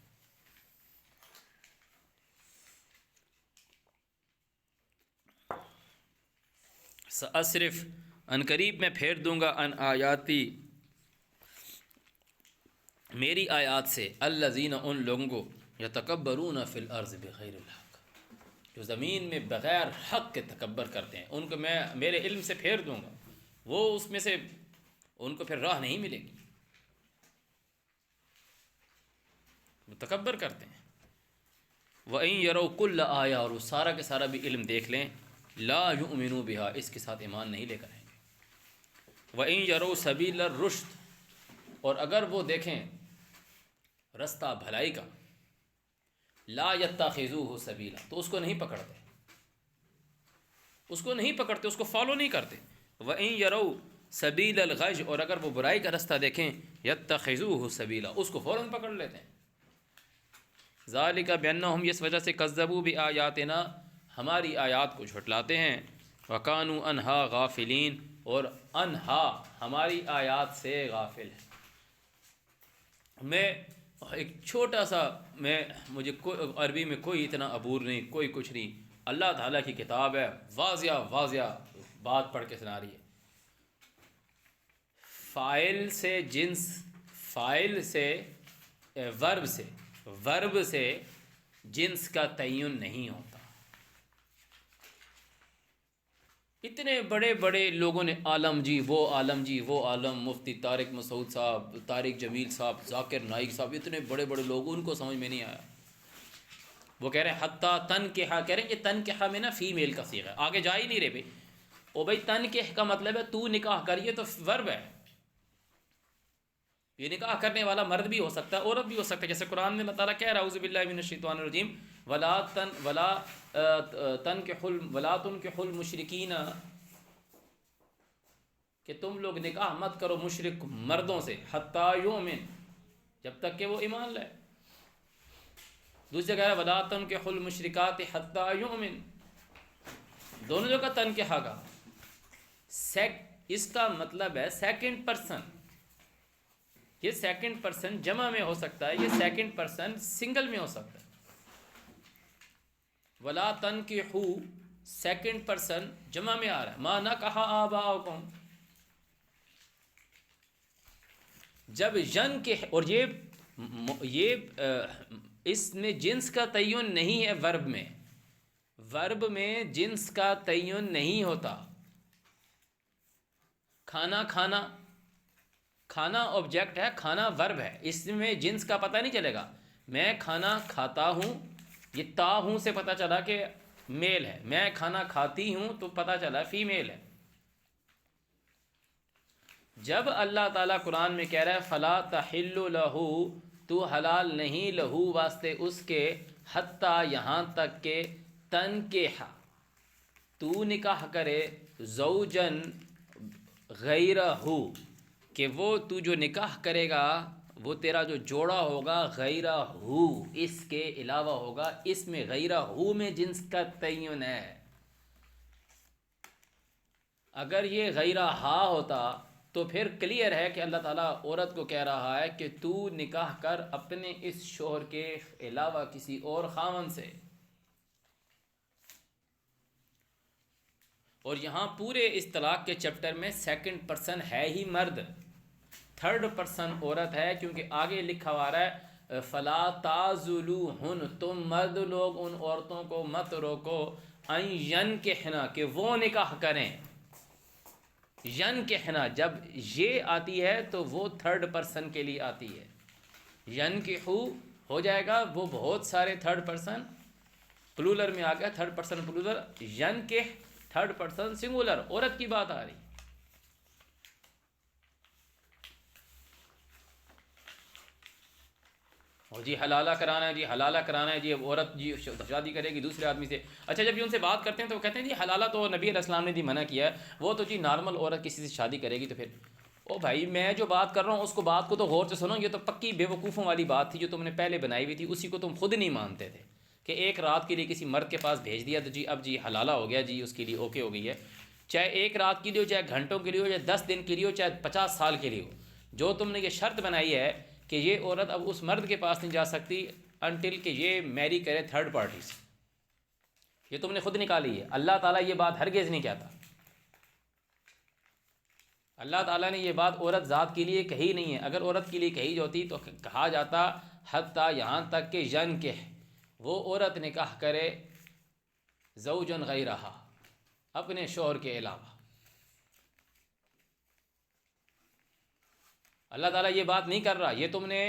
S1: سأصرف، ان قریب میں پھیر دوں گا، ان آیاتی، میری آیات سے، الذین، ان لوگوں کو، یتکبرون فی الارض بغیر الحق، جو زمین میں بغیر حق کے تکبر کرتے ہیں، ان کو میں میرے علم سے پھیر دوں گا، وہ اس میں سے ان کو پھر راہ نہیں ملے گی، وہ تکبر کرتے ہیں۔ وَإِن يَرَوْا كُلَّ آیَةٍ، اور سارا کے سارا بھی علم دیکھ لیں، لا یؤمنوا بہا، اس کے ساتھ ایمان نہیں لے کر آئیں گے۔ وَإِن يَرَوْا سَبِیلَ الرُّشْدِ، اور اگر وہ دیکھیں رستہ بھلائی کا، لا يَتَّخِذُوهُ سَبِیلًا، تو اس کو نہیں پکڑتے، اس کو نہیں پکڑتے، اس کو فالو نہیں کرتے۔ وَإِن يَرَوْا سبیل الغی، اور اگر وہ برائی کا رستہ دیکھیں یتخذوہ سبیلا، اس کو فوراً پکڑ لیتے ہیں۔ ذالک بانہم، اس وجہ سے کذبوا بآیاتنا، ہماری آیات کو جھٹلاتے ہیں، وکانوا عنہا غافلین، اور عنہا ہماری آیات سے غافل ہیں۔ میں ایک چھوٹا سا، مجھے عربی میں کوئی اتنا عبور نہیں، کوئی کچھ نہیں، اللہ تعالیٰ کی کتاب ہے، واضح بات پڑھ کے سنا رہی ہے۔ فاعل سے جنس، فاعل سے ورب سے جنس کا تعین نہیں ہوتا۔ اتنے بڑے بڑے لوگوں نے عالم جی وہ عالم جی وہ عالم، مفتی طارق مسعود صاحب، طارق جمیل صاحب، ذاکر نائک صاحب، اتنے بڑے بڑے لوگ، ان کو سمجھ میں نہیں آیا۔ وہ کہہ رہے ہیں حتیٰ تنکحہ، کہہ رہے ہیں یہ تنکحہ میں نا فیمیل کا صیغہ ہے، آگے جا ہی نہیں رہے بھائی۔ او بھائی تنکح کا مطلب ہے تو نکاح کر، یہ تو ورب ہے، یہ نکاح کرنے والا مرد بھی ہو سکتا ہے، عورت بھی ہو سکتا ہے، جیسے قرآن میں اللہ تعالیٰ کہہ رہا ہے اعوذ باللہ من الشیطان الرجیم ولا تنکحوا المشرکین، کہ تم لوگ نکاح مت کرو مشرک مردوں سے، حتیٰ یؤمن، جب تک کہ وہ ایمان لائے۔ دوسری جگہ ہے ولا تنکحوا المشرکات حتیٰ یؤمن، دونوں جگہ تنکحہ کا، اس کا مطلب ہے سیکنڈ پرسن، یہ سیکنڈ پرسن جمع میں ہو سکتا ہے، یہ سیکنڈ پرسن سنگل میں ہو سکتا ہے۔ ولا تنکحوا سیکنڈ پرسن جمع میں آ رہا ہے، ما نکح آباؤکم، جب ین کے، اور یہ اس میں جنس کا تعین نہیں ہے، ورب میں جنس کا تعین نہیں ہوتا۔ کھانا آبجیکٹ ہے، کھانا ورب ہے، اس میں جنس کا پتہ نہیں چلے گا۔ میں کھانا کھاتا ہوں، یہ تا ہوں سے پتہ چلا کہ میل ہے، میں کھانا کھاتی ہوں تو پتہ چلا فیمیل ہے۔ جب اللہ تعالیٰ قرآن میں کہہ رہا ہے فلا تحل لہ، تو حلال نہیں لہو واسطے اس کے، حتیٰ یہاں تک کہ تنکحہ، تو نکاح کرے، زوجن غیرہ، کہ وہ تو جو نکاح کرے گا وہ تیرا جو جوڑا ہوگا غیرہ ہو، اس کے علاوہ ہوگا، اس میں غیرہ ہو میں جنس کا تعین ہے۔ اگر یہ غیرہ ہا ہوتا تو پھر کلیئر ہے کہ اللہ تعالیٰ عورت کو کہہ رہا ہے کہ تو نکاح کر اپنے اس شوہر کے علاوہ کسی اور خاوند سے۔ اور یہاں پورے اس طلاق کے چیپٹر میں سیکنڈ پرسن ہے ہی مرد، تھرڈ پرسن عورت ہے، کیونکہ آگے لکھا ہوا رہا ہے فلا تعذلوہن، تم مرد لوگ ان عورتوں کو مت روکو، ان ینکحنا، کہ وہ نکاح کریں۔ ینکحنا جب یہ آتی ہے تو وہ تھرڈ پرسن کے لیے آتی ہے، ینکحو ہو جائے گا وہ بہت سارے تھرڈ پرسن پلولر میں آ گیا، تھرڈ پرسن پلولر، ینکح تھرڈ پرسن سنگولر، عورت کی بات آ رہی۔ اور جی حلالہ کرانا ہے، جی حلالہ کرانا ہے، جی عورت جی شادی کرے گی دوسرے آدمی سے۔ اچھا جب یہ ان سے بات کرتے ہیں تو وہ کہتے ہیں جی حلالہ تو نبی علیہ السلام نے جی منع کیا ہے، وہ تو جی نارمل عورت کسی سے شادی کرے گی تو پھر۔ او بھائی میں جو بات کر رہا ہوں اس کو، بات کو تو غور سے سنو، یہ تو پکی بے وقوفوں والی بات تھی جو تم نے پہلے بنائی ہوئی تھی، اسی کو تم خود نہیں مانتے تھے کہ ایک رات کے لیے کسی مرد کے پاس بھیج دیا تو جی اب جی حلالہ ہو گیا، جی اس کے لیے اوکے ہو گئی ہے، چاہے ایک رات کے لیے ہو، چاہے گھنٹوں کے لیے ہو، چاہے 10 دن کے لیے ہو، چاہے 50 سال کے لیے ہو، جو تم نے یہ شرط بنائی ہے کہ یہ عورت اب اس مرد کے پاس نہیں جا سکتی انٹل کہ یہ میری کرے تھرڈ پارٹی سے، یہ تم نے خود نکالی ہے۔ اللہ تعالیٰ یہ بات ہرگز نہیں کہتا، اللہ تعالیٰ نے یہ بات عورت ذات کے لیے کہی نہیں ہے، اگر عورت کے لیے کہی ہوتی تو کہا جاتا حتیٰ یہاں تک کہ ینکح، وہ عورت نکاح کرے، زوجن غیرہ، اپنے شوہر کے علاوہ۔ اللہ تعالیٰ یہ بات نہیں کر رہا، یہ تم نے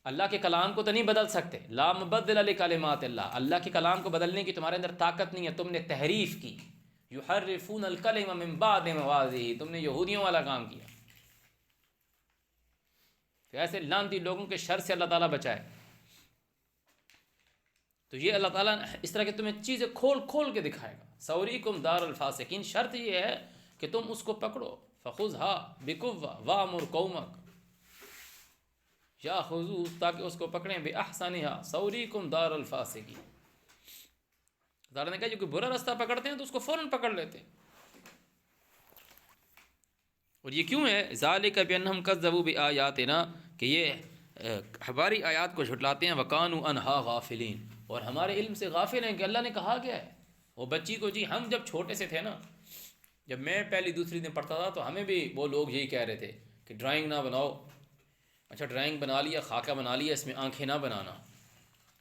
S1: اللہ کے کلام کو تو نہیں بدل سکتے، لا مبدل لکلمات اللہ، اللہ کے کلام کو بدلنے کی تمہارے اندر طاقت نہیں ہے، تم نے تحریف کی، یحرفون الکلم من بعد مواضعہ، تم نے یہودیوں والا کام کیا۔ تو ایسے لعنتی لوگوں کے شر سے اللہ تعالیٰ بچائے۔ تو یہ اللہ تعالیٰ اس طرح کے تمہیں چیزیں کھول کھول کے دکھائے گا، سوریکم دار الفاسقین، شرط یہ ہے کہ تم اس کو پکڑو۔ فخذها بقوة وأمر قومك یاخذوہ، تاکہ اس کو پکڑیں بأحسنها سأریکم دار الفاسقین۔ تعالیٰ نے کہا جو کوئی برا راستہ پکڑتے ہیں تو اس کو فوراً پکڑ لیتے ہیں۔ اور یہ کیوں ہے؟ ذالک بأنہم کذبوا بآیاتنا، کہ یہ ہماری آیات کو جھٹلاتے ہیں، وکانوا عنہا غافلین، اور ہمارے علم سے غافل ہیں کہ اللہ نے کہا کیا ہے۔ وہ بچی کو جی ہم جب چھوٹے سے تھے نا، جب میں پہلی دوسری دن پڑھتا تھا تو ہمیں بھی وہ لوگ یہی کہہ رہے تھے کہ ڈرائنگ نہ بناؤ۔ اچھا ڈرائنگ بنا لیا، خاکہ بنا لیا، اس میں آنکھیں نہ بنانا،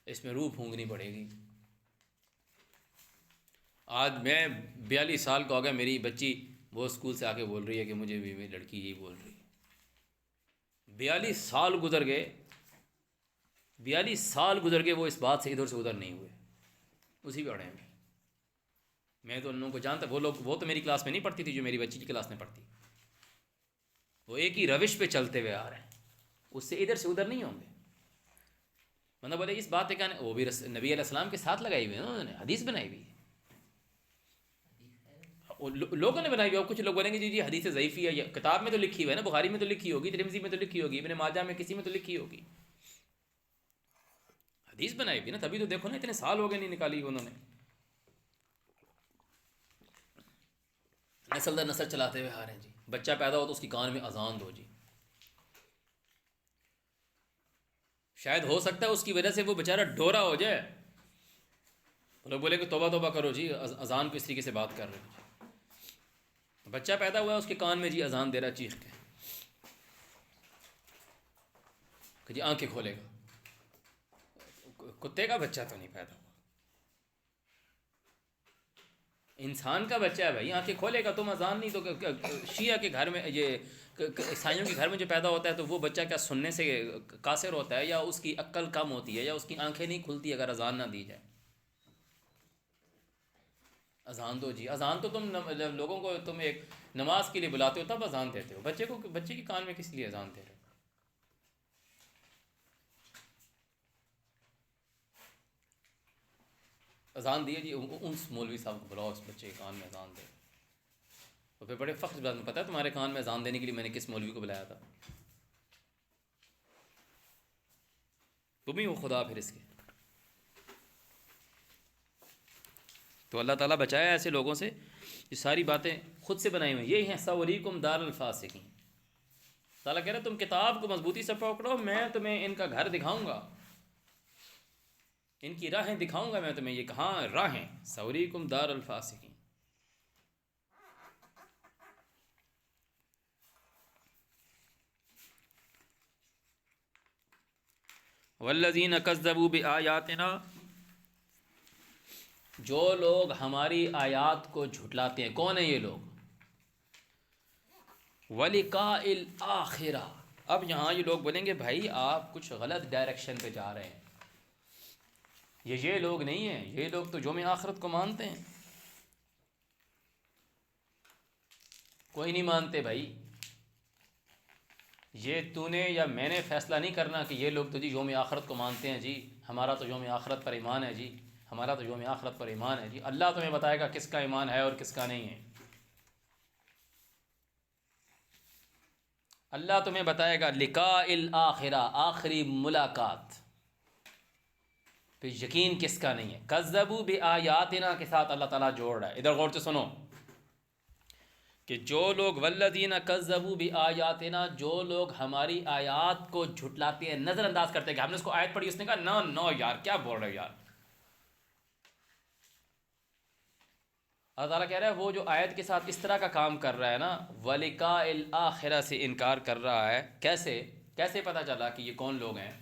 S1: اس میں روح پھونکنی پڑے گی۔ آج میں 42 سال کا ہو گیا، میری بچی وہ اسکول سے آ کے بول رہی ہے کہ مجھے بھی میری لڑکی یہی بول رہی ہے۔ 42 سال گزر گئے، 42 سال گزر گئے، وہ اس بات سے ادھر سے ادھر نہیں ہوئے، اسی پہ اڑے ہیں۔ میں تو ان لوگوں کو جانتا، وہ تو میری کلاس میں نہیں پڑھتی تھی جو میری بچی کی کلاس میں پڑھتی، وہ ایک ہی روش پہ چلتے ہوئے آ رہے ہیں، اس سے ادھر سے ادھر نہیں ہوں گے۔ مطلب بولے اس بات کا وہ بھی نبی علیہ السلام کے ساتھ لگائی ہوئی ہے، انہوں نے حدیث بنائی ہوئی ہے، لوگوں نے بنائی ہوئی ہے۔ کچھ لوگ بولیں گے جی حدیث ضعیفی ہے، کتاب میں تو لکھی ہوئی ہے نا، بخاری میں تو لکھی ہوگی، ترمذی میں تو لکھی ہوگی، ابن ماجہ میں کسی میں تو لکھی ہوگی، حدیث بنائی ہوئی نا، تبھی تو دیکھو نا اتنے سال ہو گئے نہیں نکالی انہوں نے، نسل در نسل چلاتے ہوئے آ رہے ہیں جی۔ بچہ پیدا ہو تو اس کی کان میں اذان دو جی، شاید ہو سکتا ہے اس کی وجہ سے وہ بیچارہ ڈورا ہو جائے، لوگ بولے کہ توبہ توبہ کرو جی، اذان کو اس طریقے سے بات کر رہے ہیں۔ بچہ پیدا ہوا ہے، اس کے کان میں جی اذان دے رہا چیخ کے کہ جی آنکھیں کھولے گا۔ کتے کا بچہ تو نہیں پیدا ہوا، انسان کا بچہ ہے بھائی، آنکھیں کھولے گا۔ تم اذان نہیں تو شیعہ کے گھر میں، یہ عیسائیوں کے گھر میں جو پیدا ہوتا ہے تو وہ بچہ کیا سننے سے قاصر ہوتا ہے، یا اس کی عقل کم ہوتی ہے، یا اس کی آنکھیں نہیں کھلتی اگر اذان نہ دی جائے؟ اذان دو جی، اذان تو تم لوگوں کو تم ایک نماز کے لیے بلاتے ہو تب اذان دیتے ہو، بچے کے کان میں کس لیے اذان دے رہے ہو؟ اذان دیے جی، ان مولوی صاحب کو بلاؤ، اس بچے کے کان میں اذان دے۔ تو پھر بڑے فخر بات میں پتہ ہے تمہارے کان میں اذان دینے کے لیے میں نے کس مولوی کو بلایا تھا؟ تم ہی ہو خدا پھر اس کے۔ تو اللہ تعالیٰ بچایا ایسے لوگوں سے، یہ ساری باتیں خود سے بنائی ہوئی، یہی ہیں سأریکم دار الفاسقین۔ تعالیٰ کہہ رہے تم کتاب کو مضبوطی سے پکڑو، میں تمہیں ان کا گھر دکھاؤں گا، ان کی راہیں دکھاؤں گا میں تمہیں۔ یہ کہاں راہیں؟ سأریکم دار الفاسقین۔ والذین کذبوا بآیاتنا، جو لوگ ہماری آیات کو جھٹلاتے ہیں، کون ہیں یہ لوگ؟ وَلِقَاءِ الْآخِرَةِ۔ اب یہاں یہ لوگ بولیں گے بھائی آپ کچھ غلط ڈائریکشن پہ جا رہے ہیں، یہ لوگ نہیں ہیں، یہ لوگ تو یوم آخرت کو مانتے ہیں۔ کوئی نہیں مانتے بھائی، یہ تو نے یا میں نے فیصلہ نہیں کرنا کہ یہ لوگ تو جی یوم آخرت کو مانتے ہیں جی، ہمارا تو یوم آخرت پر ایمان ہے جی، ہمارا تو یوم آخرت پر ایمان ہے جی۔ اللہ تمہیں بتائے گا کس کا ایمان ہے اور کس کا نہیں ہے، اللہ تمہیں بتائے گا۔ لقاء الآخرہ، آخری ملاقات پہ یقین کس کا نہیں ہے۔ کذبوا بآیاتنا کے ساتھ اللہ تعالیٰ جوڑ رہا ہے، ادھر غور سے سنو کہ جو لوگ والذین کذبوا بآیاتنا، جو لوگ ہماری آیات کو جھٹلاتے ہیں، نظر انداز کرتے ہیں کہ ہم نے اس کو آیت پڑھی، اس نے کہا نو یار کیا بول رہے ہو یار۔ اللہ تعالیٰ کہہ رہا ہے وہ جو آیت کے ساتھ اس طرح کا کام کر رہا ہے نا، وَلِقَاءِ الْآخِرَةِ سے انکار کر رہا ہے، کیسے پتہ چلا کہ یہ کون لوگ ہیں؟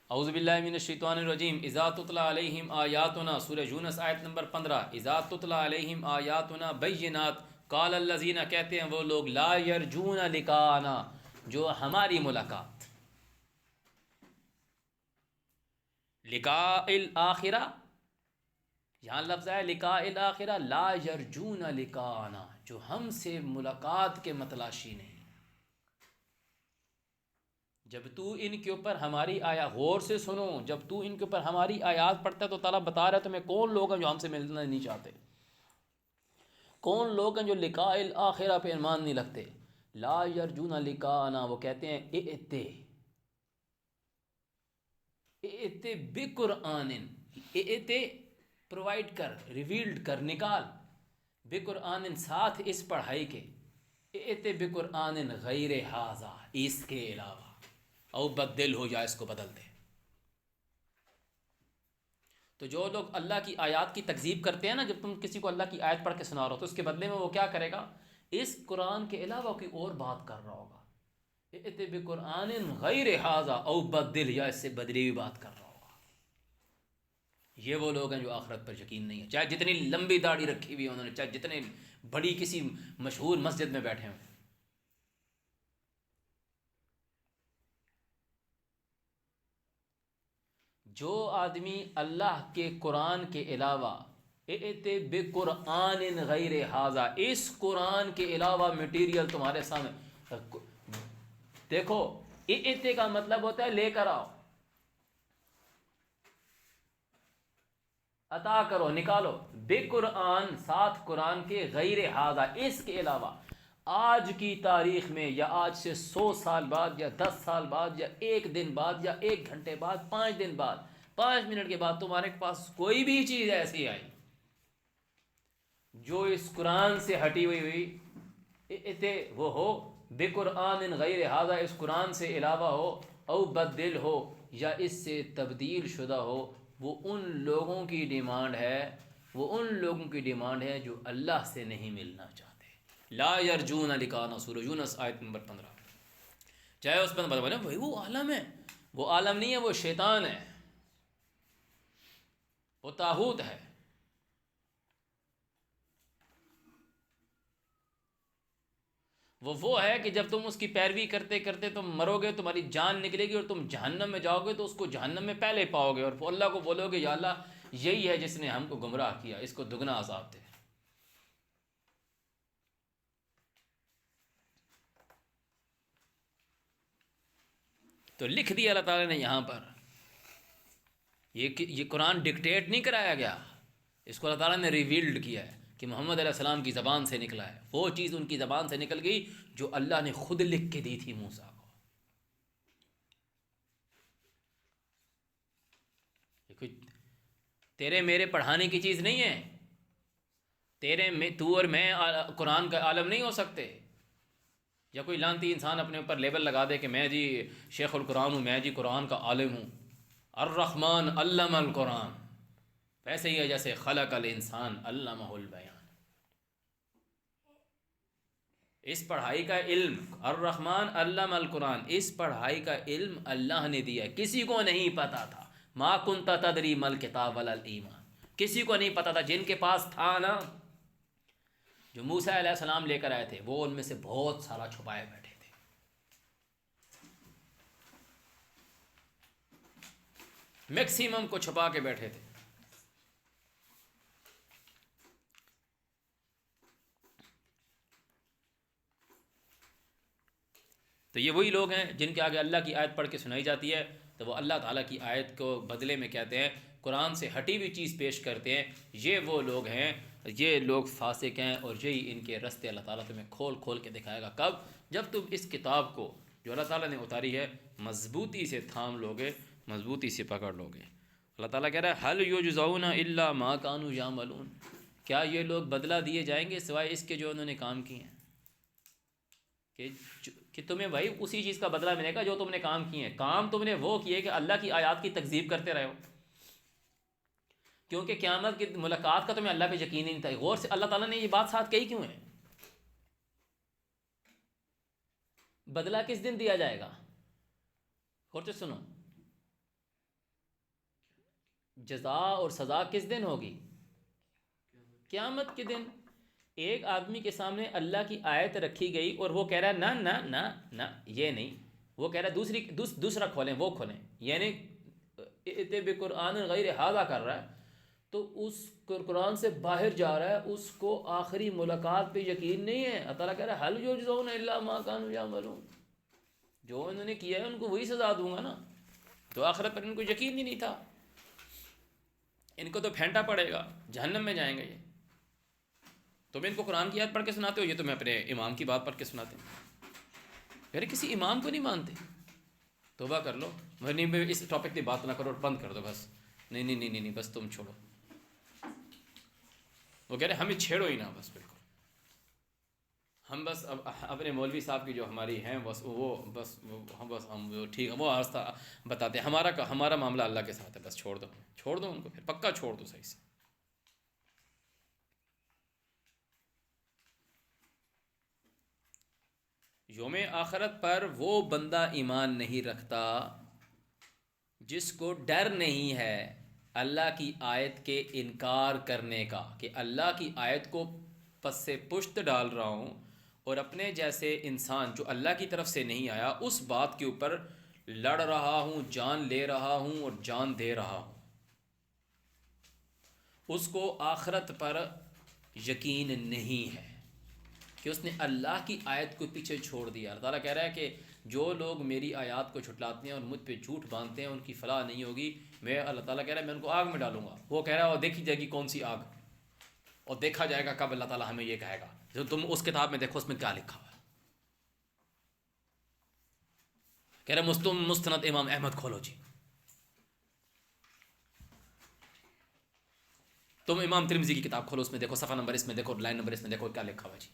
S1: اعوذ باللہ من الشیطان الرجیم، اذا تتلی علیہم آیاتنا، سورہ یونس آیت نمبر 15، اذا تتلی علیہم آیاتنا بینات، قال الذین، کہتے ہیں وہ لوگ، لا یرجون لقاءنا، جو ہماری ملاقات، لقاء الآخرہ، یہاں لفظ ہے لقاء الآخرہ، لا یرجون لقاءنا، جو ہم سے ملاقات کے متلاشی نہیں۔ جب تو ان کے اوپر ہماری غور سے سنو، جب تو ان کے اوپر ہماری آیات پڑھتا ہے تو تعالیٰ بتا رہا ہے تمہیں کون لوگ ہیں جو ہم سے ملنا نہیں چاہتے۔ کون لوگ ہیں جو لقاء الآخرہ پہ ایمان نہیں رکھتے؟ لا یرجون لقاءنا، وہ کہتے ہیں ائتے بقرآن، ائتے پرووائڈ کر، ریویلڈ کر، نکال، بقرآن ساتھ اس پڑھائی کے، ائتے بقرآن غیر ھذا، اس کے علاوہ، او بدل ہو جائے، اس کو بدل دے۔ تو جو لوگ اللہ کی آیات کی تکذیب کرتے ہیں نا، جب تم کسی کو اللہ کی آیت پڑھ کے سنا رہو تو اس کے بدلے میں وہ کیا کرے گا؟ اس قرآن کے علاوہ کوئی اور بات کر رہا ہوگا، ائتے بقرآن غیر ھذا او بدل، یا اس سے بدلی ہوئی بات کر رہا ہوگا۔ یہ وہ لوگ ہیں جو آخرت پر یقین نہیں ہے، چاہے جتنی لمبی داڑھی رکھی ہوئی ہے انہوں نے، چاہے جتنے بڑی کسی مشہور مسجد میں بیٹھے ہیں۔ جو آدمی اللہ کے قرآن کے علاوہ، ائتے بقرآن غیر ھذا، اس قرآن کے علاوہ مٹیریل تمہارے سامنے، دیکھو ائتے کا مطلب ہوتا ہے لے کر آؤ، عطا کرو، نکالو، بقرآن ساتھ قرآن کے، غیر ھذا اس کے علاوہ، آج کی تاریخ میں یا آج سے 100 سال بعد یا 10 سال بعد یا 1 دن بعد یا 1 گھنٹے بعد، 5 دن بعد، 5 منٹ کے بعد تمہارے پاس کوئی بھی چیز ایسی آئی جو اس قرآن سے ہٹی ہوئی ائتے وہ ہو، بقرآن غیر ھذا اس قرآن سے علاوہ ہو، او بدل ہو یا اس سے تبدیل شدہ ہو، وہ ان لوگوں کی ڈیمانڈ ہے جو اللہ سے نہیں ملنا چاہتے۔ لا یرجون لقاءنا، سورہ یونس آیت نمبر 15۔ چاہے اس پر بولے بھائی وہ عالم ہے، وہ عالم نہیں ہے، وہ شیطان ہے، وہ طاغوت ہے۔ وہ ہے کہ جب تم اس کی پیروی کرتے کرتے تم مرو گے، تمہاری جان نکلے گی اور تم جہنم میں جاؤ گے، تو اس کو جہنم میں پہلے پاؤ گے، اور اللہ کو بولو گے یا اللہ یہی ہے جس نے ہم کو گمراہ کیا، اس کو دگنا عذاب دے۔ تو لکھ دیا اللہ تعالیٰ نے یہاں پر، یہ قرآن ڈکٹیٹ نہیں کرایا گیا، اس کو اللہ تعالیٰ نے ریویلڈ کیا ہے کہ محمد علیہ السلام کی زبان سے نکلا ہے، وہ چیز ان کی زبان سے نکل گئی جو اللہ نے خود لکھ کے دی تھی موسیٰ کو۔ یہ کوئی تیرے میرے پڑھانے کی چیز نہیں ہے، تو اور میں قرآن کا عالم نہیں ہو سکتے، یا کوئی لانتی انسان اپنے اوپر لیبل لگا دے کہ میں جی شیخ القرآن ہوں، میں جی قرآن کا عالم ہوں، الرحمن علم القرآن، ویسے ہی ہے جیسے خلق الانسان علمہ البیان۔ اس پڑھائی کا علم، الرحمن علم القرآن، اس پڑھائی کا علم اللہ نے دیا، کسی کو نہیں پتا تھا۔ ما کنت تدری ما الکتاب ولا الایمان، کسی کو نہیں پتا تھا۔ جن کے پاس تھا نا، جو موسیٰ علیہ السلام لے کر آئے تھے، وہ ان میں سے بہت سارا چھپائے بیٹھے تھے۔ میکسیمم کو چھپا کے بیٹھے تھے۔ تو یہ وہی لوگ ہیں جن کے آگے اللہ کی آیت پڑھ کے سنائی جاتی ہے تو وہ اللہ تعالیٰ کی آیت کو بدلے میں کہتے ہیں، قرآن سے ہٹی ہوئی چیز پیش کرتے ہیں۔ یہ وہ لوگ ہیں، یہ لوگ فاسق ہیں، اور یہی ان کے رستے اللہ تعالیٰ تمہیں کھول کھول کے دکھائے گا۔ کب؟ جب تم اس کتاب کو جو اللہ تعالیٰ نے اتاری ہے مضبوطی سے تھام لوگے، مضبوطی سے پکڑ لوگے۔ اللہ تعالیٰ کہہ رہا ہے هل یجزون الا ما كانوا یعملون، کیا یہ لوگ بدلہ دیے جائیں گے سوائے اس کے جو انہوں نے کام کیے ہیں؟ کہ تمہیں بھائی اسی چیز کا بدلہ ملے گا جو تم نے کام کیے ہیں۔ کام تم نے وہ کیے کہ اللہ کی آیات کی تکذیب کرتے رہے ہو، کیونکہ قیامت کی ملاقات کا تمہیں اللہ پہ یقین ہی نہیں تھا۔ غور سے اللہ تعالیٰ نے یہ بات ساتھ کہی کیوں ہے؟ بدلہ کس دن دیا جائے گا؟ غور سے سنو، جزا اور سزا کس دن ہوگی؟ قیامت کے دن۔ ایک آدمی کے سامنے اللہ کی آیت رکھی گئی اور وہ کہہ رہا ہے نہ نہ نہ نہ یہ نہیں، وہ کہہ رہا ہے دوسرا کھولیں، وہ کھولیں، یعنی ائتے بقرآن غیر ھذا کر رہا ہے، تو اس قرآن سے باہر جا رہا ہے، اس کو آخری ملاقات پہ یقین نہیں ہے۔ اللہ تعالیٰ کہہ رہا ہے هل یجزون الا ما كانوا یعملون، جو انہوں نے کیا ہے ان کو وہی سزا دوں گا نا۔ تو آخرت پر ان کو یقین ہی نہیں تھا، ان کو تو پھینٹا پڑے گا، جہنم میں جائیں گے یہ۔ تم ان کو قرآن کی آیت پڑھ کے سناتے ہو، یہ تمہیں اپنے امام کی بات پڑھ کے سناتے ہیں. یعنی کسی امام کو نہیں مانتے. توبہ کر لو، نہیں اس ٹاپک پہ بات نہ کرو اور بند کر دو بس. نہیں نہیں نہیں نہیں بس تم چھوڑو. وہ کہہ رہے ہمیں چھیڑو ہی نہ بس بالکل. ہم بس اب اپنے مولوی صاحب کی جو ہماری ہیں بس ہم ٹھیک وہ راستہ بتاتے ہیں. ہمارا معاملہ اللہ کے ساتھ ہے، بس چھوڑ دو ان کو، پھر پکا چھوڑ دو صحیح سے. یوم آخرت پر وہ بندہ ایمان نہیں رکھتا جس کو ڈر نہیں ہے اللہ کی آیت کے انکار کرنے کا، کہ اللہ کی آیت کو پس سے پشت ڈال رہا ہوں اور اپنے جیسے انسان جو اللہ کی طرف سے نہیں آیا اس بات کے اوپر لڑ رہا ہوں، جان لے رہا ہوں اور جان دے رہا ہوں. اس کو آخرت پر یقین نہیں ہے کہ اس نے اللہ کی آیت کو پیچھے چھوڑ دیا. اللہ تعالیٰ کہہ رہا ہے کہ جو لوگ میری آیات کو جھٹلاتے ہیں اور مجھ پہ جھوٹ باندھتے ہیں ان کی فلاح نہیں ہوگی. میں اللہ تعالیٰ کہہ رہا ہے میں ان کو آگ میں ڈالوں گا. وہ کہہ رہا ہے اور دیکھی جائے گی کون سی آگ، اور دیکھا جائے گا کب اللہ تعالیٰ ہمیں یہ کہے گا جو تم اس کتاب میں دیکھو اس میں کیا لکھا ہوا ہے. کہہ رہا مستند امام احمد کھولو جی، تم امام ترمذی کی کتاب کھولو اس میں دیکھو صفحہ نمبر اس میں دیکھو، لائن نمبر اس میں دیکھو کیا لکھا ہوا جی.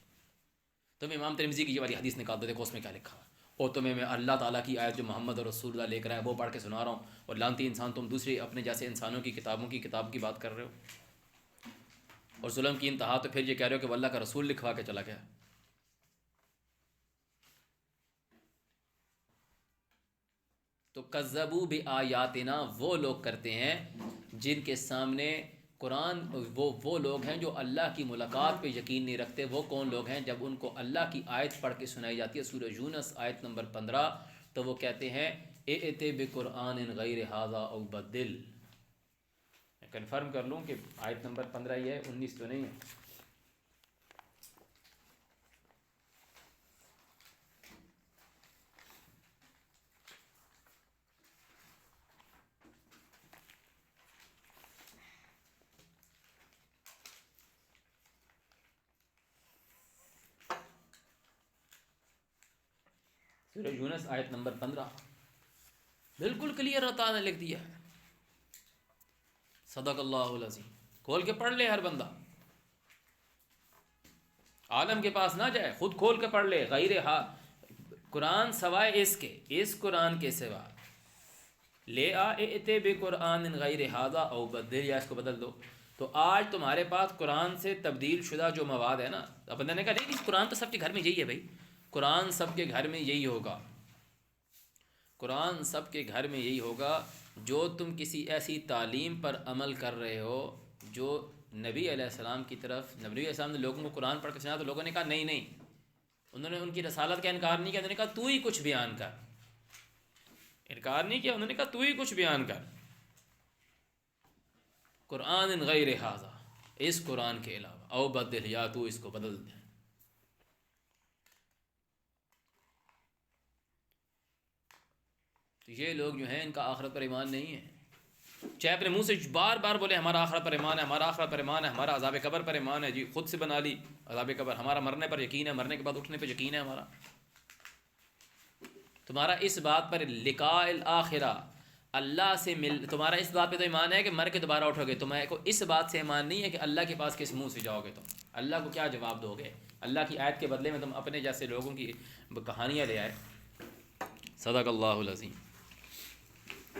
S1: تم امام ترمذی کی یہ والی حدیث نکال دو، دیکھو اس میں کیا لکھا ہوا. اور تمہیں میں اللہ تعالیٰ کی آیت جو محمد اور رسول اللہ لے کر آئے وہ پڑھ کے سنا رہا ہوں، اور لانتی انسان تم دوسری اپنے جیسے انسانوں کی کتاب کی بات کر رہے ہو. اور ظلم کی انتہا تو پھر یہ کہہ رہے ہو کہ وہ اللہ کا رسول لکھوا کے چلا گیا. تو کذبوا بآیاتنا وہ لوگ کرتے ہیں جن کے سامنے قرآن، وہ لوگ ہیں جو اللہ کی ملاقات پہ یقین نہیں رکھتے. وہ کون لوگ ہیں؟ جب ان کو اللہ کی آیت پڑھ کے سنائی جاتی ہے سورہ یونس آیت نمبر 15 تو وہ کہتے ہیں ائت بقرآن غیر ھذا او بدل. میں کنفرم کر لوں کہ آیت نمبر 15 یہ ہے، 19 تو نہیں ہے. سورہ یونس آیت نمبر 15 بالکل کلیئر اللہ نے لکھ دیا ہے. صدق اللہ العظیم. کھول کے پڑھ لے ہر بندہ، عالم کے پاس نہ جائے، خود کھول کے پڑھ لے. غیر قرآن سوائے اس قرآن کے سوا لے ائت بقرآن غیر ھذا او بدل، یا اس کو بدل دو. تو آج تمہارے پاس قرآن سے تبدیل شدہ جو مواد ہے نا، اب بندہ نے کہا نہیں قرآن تو سب کے گھر میں یہی ہے. بھائی قرآن سب کے گھر میں یہی ہوگا، قرآن سب کے گھر میں یہی ہوگا جو تم کسی ایسی تعلیم پر عمل کر رہے ہو جو نبی علیہ السلام کی طرف، نبی علیہ السلام نے لوگوں کو قرآن پڑھ کے سنایا تو لوگوں نے کہا نہیں، انہوں نے ان کی رسالت کا انکار نہیں کیا. انہوں نے کہا تو ہی کچھ بیان کر. انکار نہیں کیا، انہوں نے کہا تو ہی کچھ بیان کر. قرآن غیر ھذا، اس قرآن کے علاوہ، او بدل، یا تو اس کو بدل دے. تو یہ لوگ جو ہیں ان کا آخرت پر ایمان نہیں ہے. چاہے اپنے منہ سے بار بار بولے ہمارا آخرت پر ایمان ہے، ہمارا آخرت پر ایمان ہے، ہمارا عذاب قبر پر ایمان ہے. جی خود سے بنا لی عذاب قبر. ہمارا مرنے پر یقین ہے، مرنے کے بعد اٹھنے پر یقین ہے ہمارا. تمہارا اس بات پر لقاء الآخرہ، اللہ سے تمہارا اس بات پہ تو ایمان ہے کہ مر کے دوبارہ اٹھو گے. تمہیں کو اس بات سے ایمان نہیں ہے کہ اللہ کے پاس کس منہ سے جاؤ گے. تم اللہ کو کیا جواب دو گے؟ اللہ کی آیت کے بدلے میں تم اپنے جیسے لوگوں کی کہانیاں لے آئے. صدق اللہ العظیم.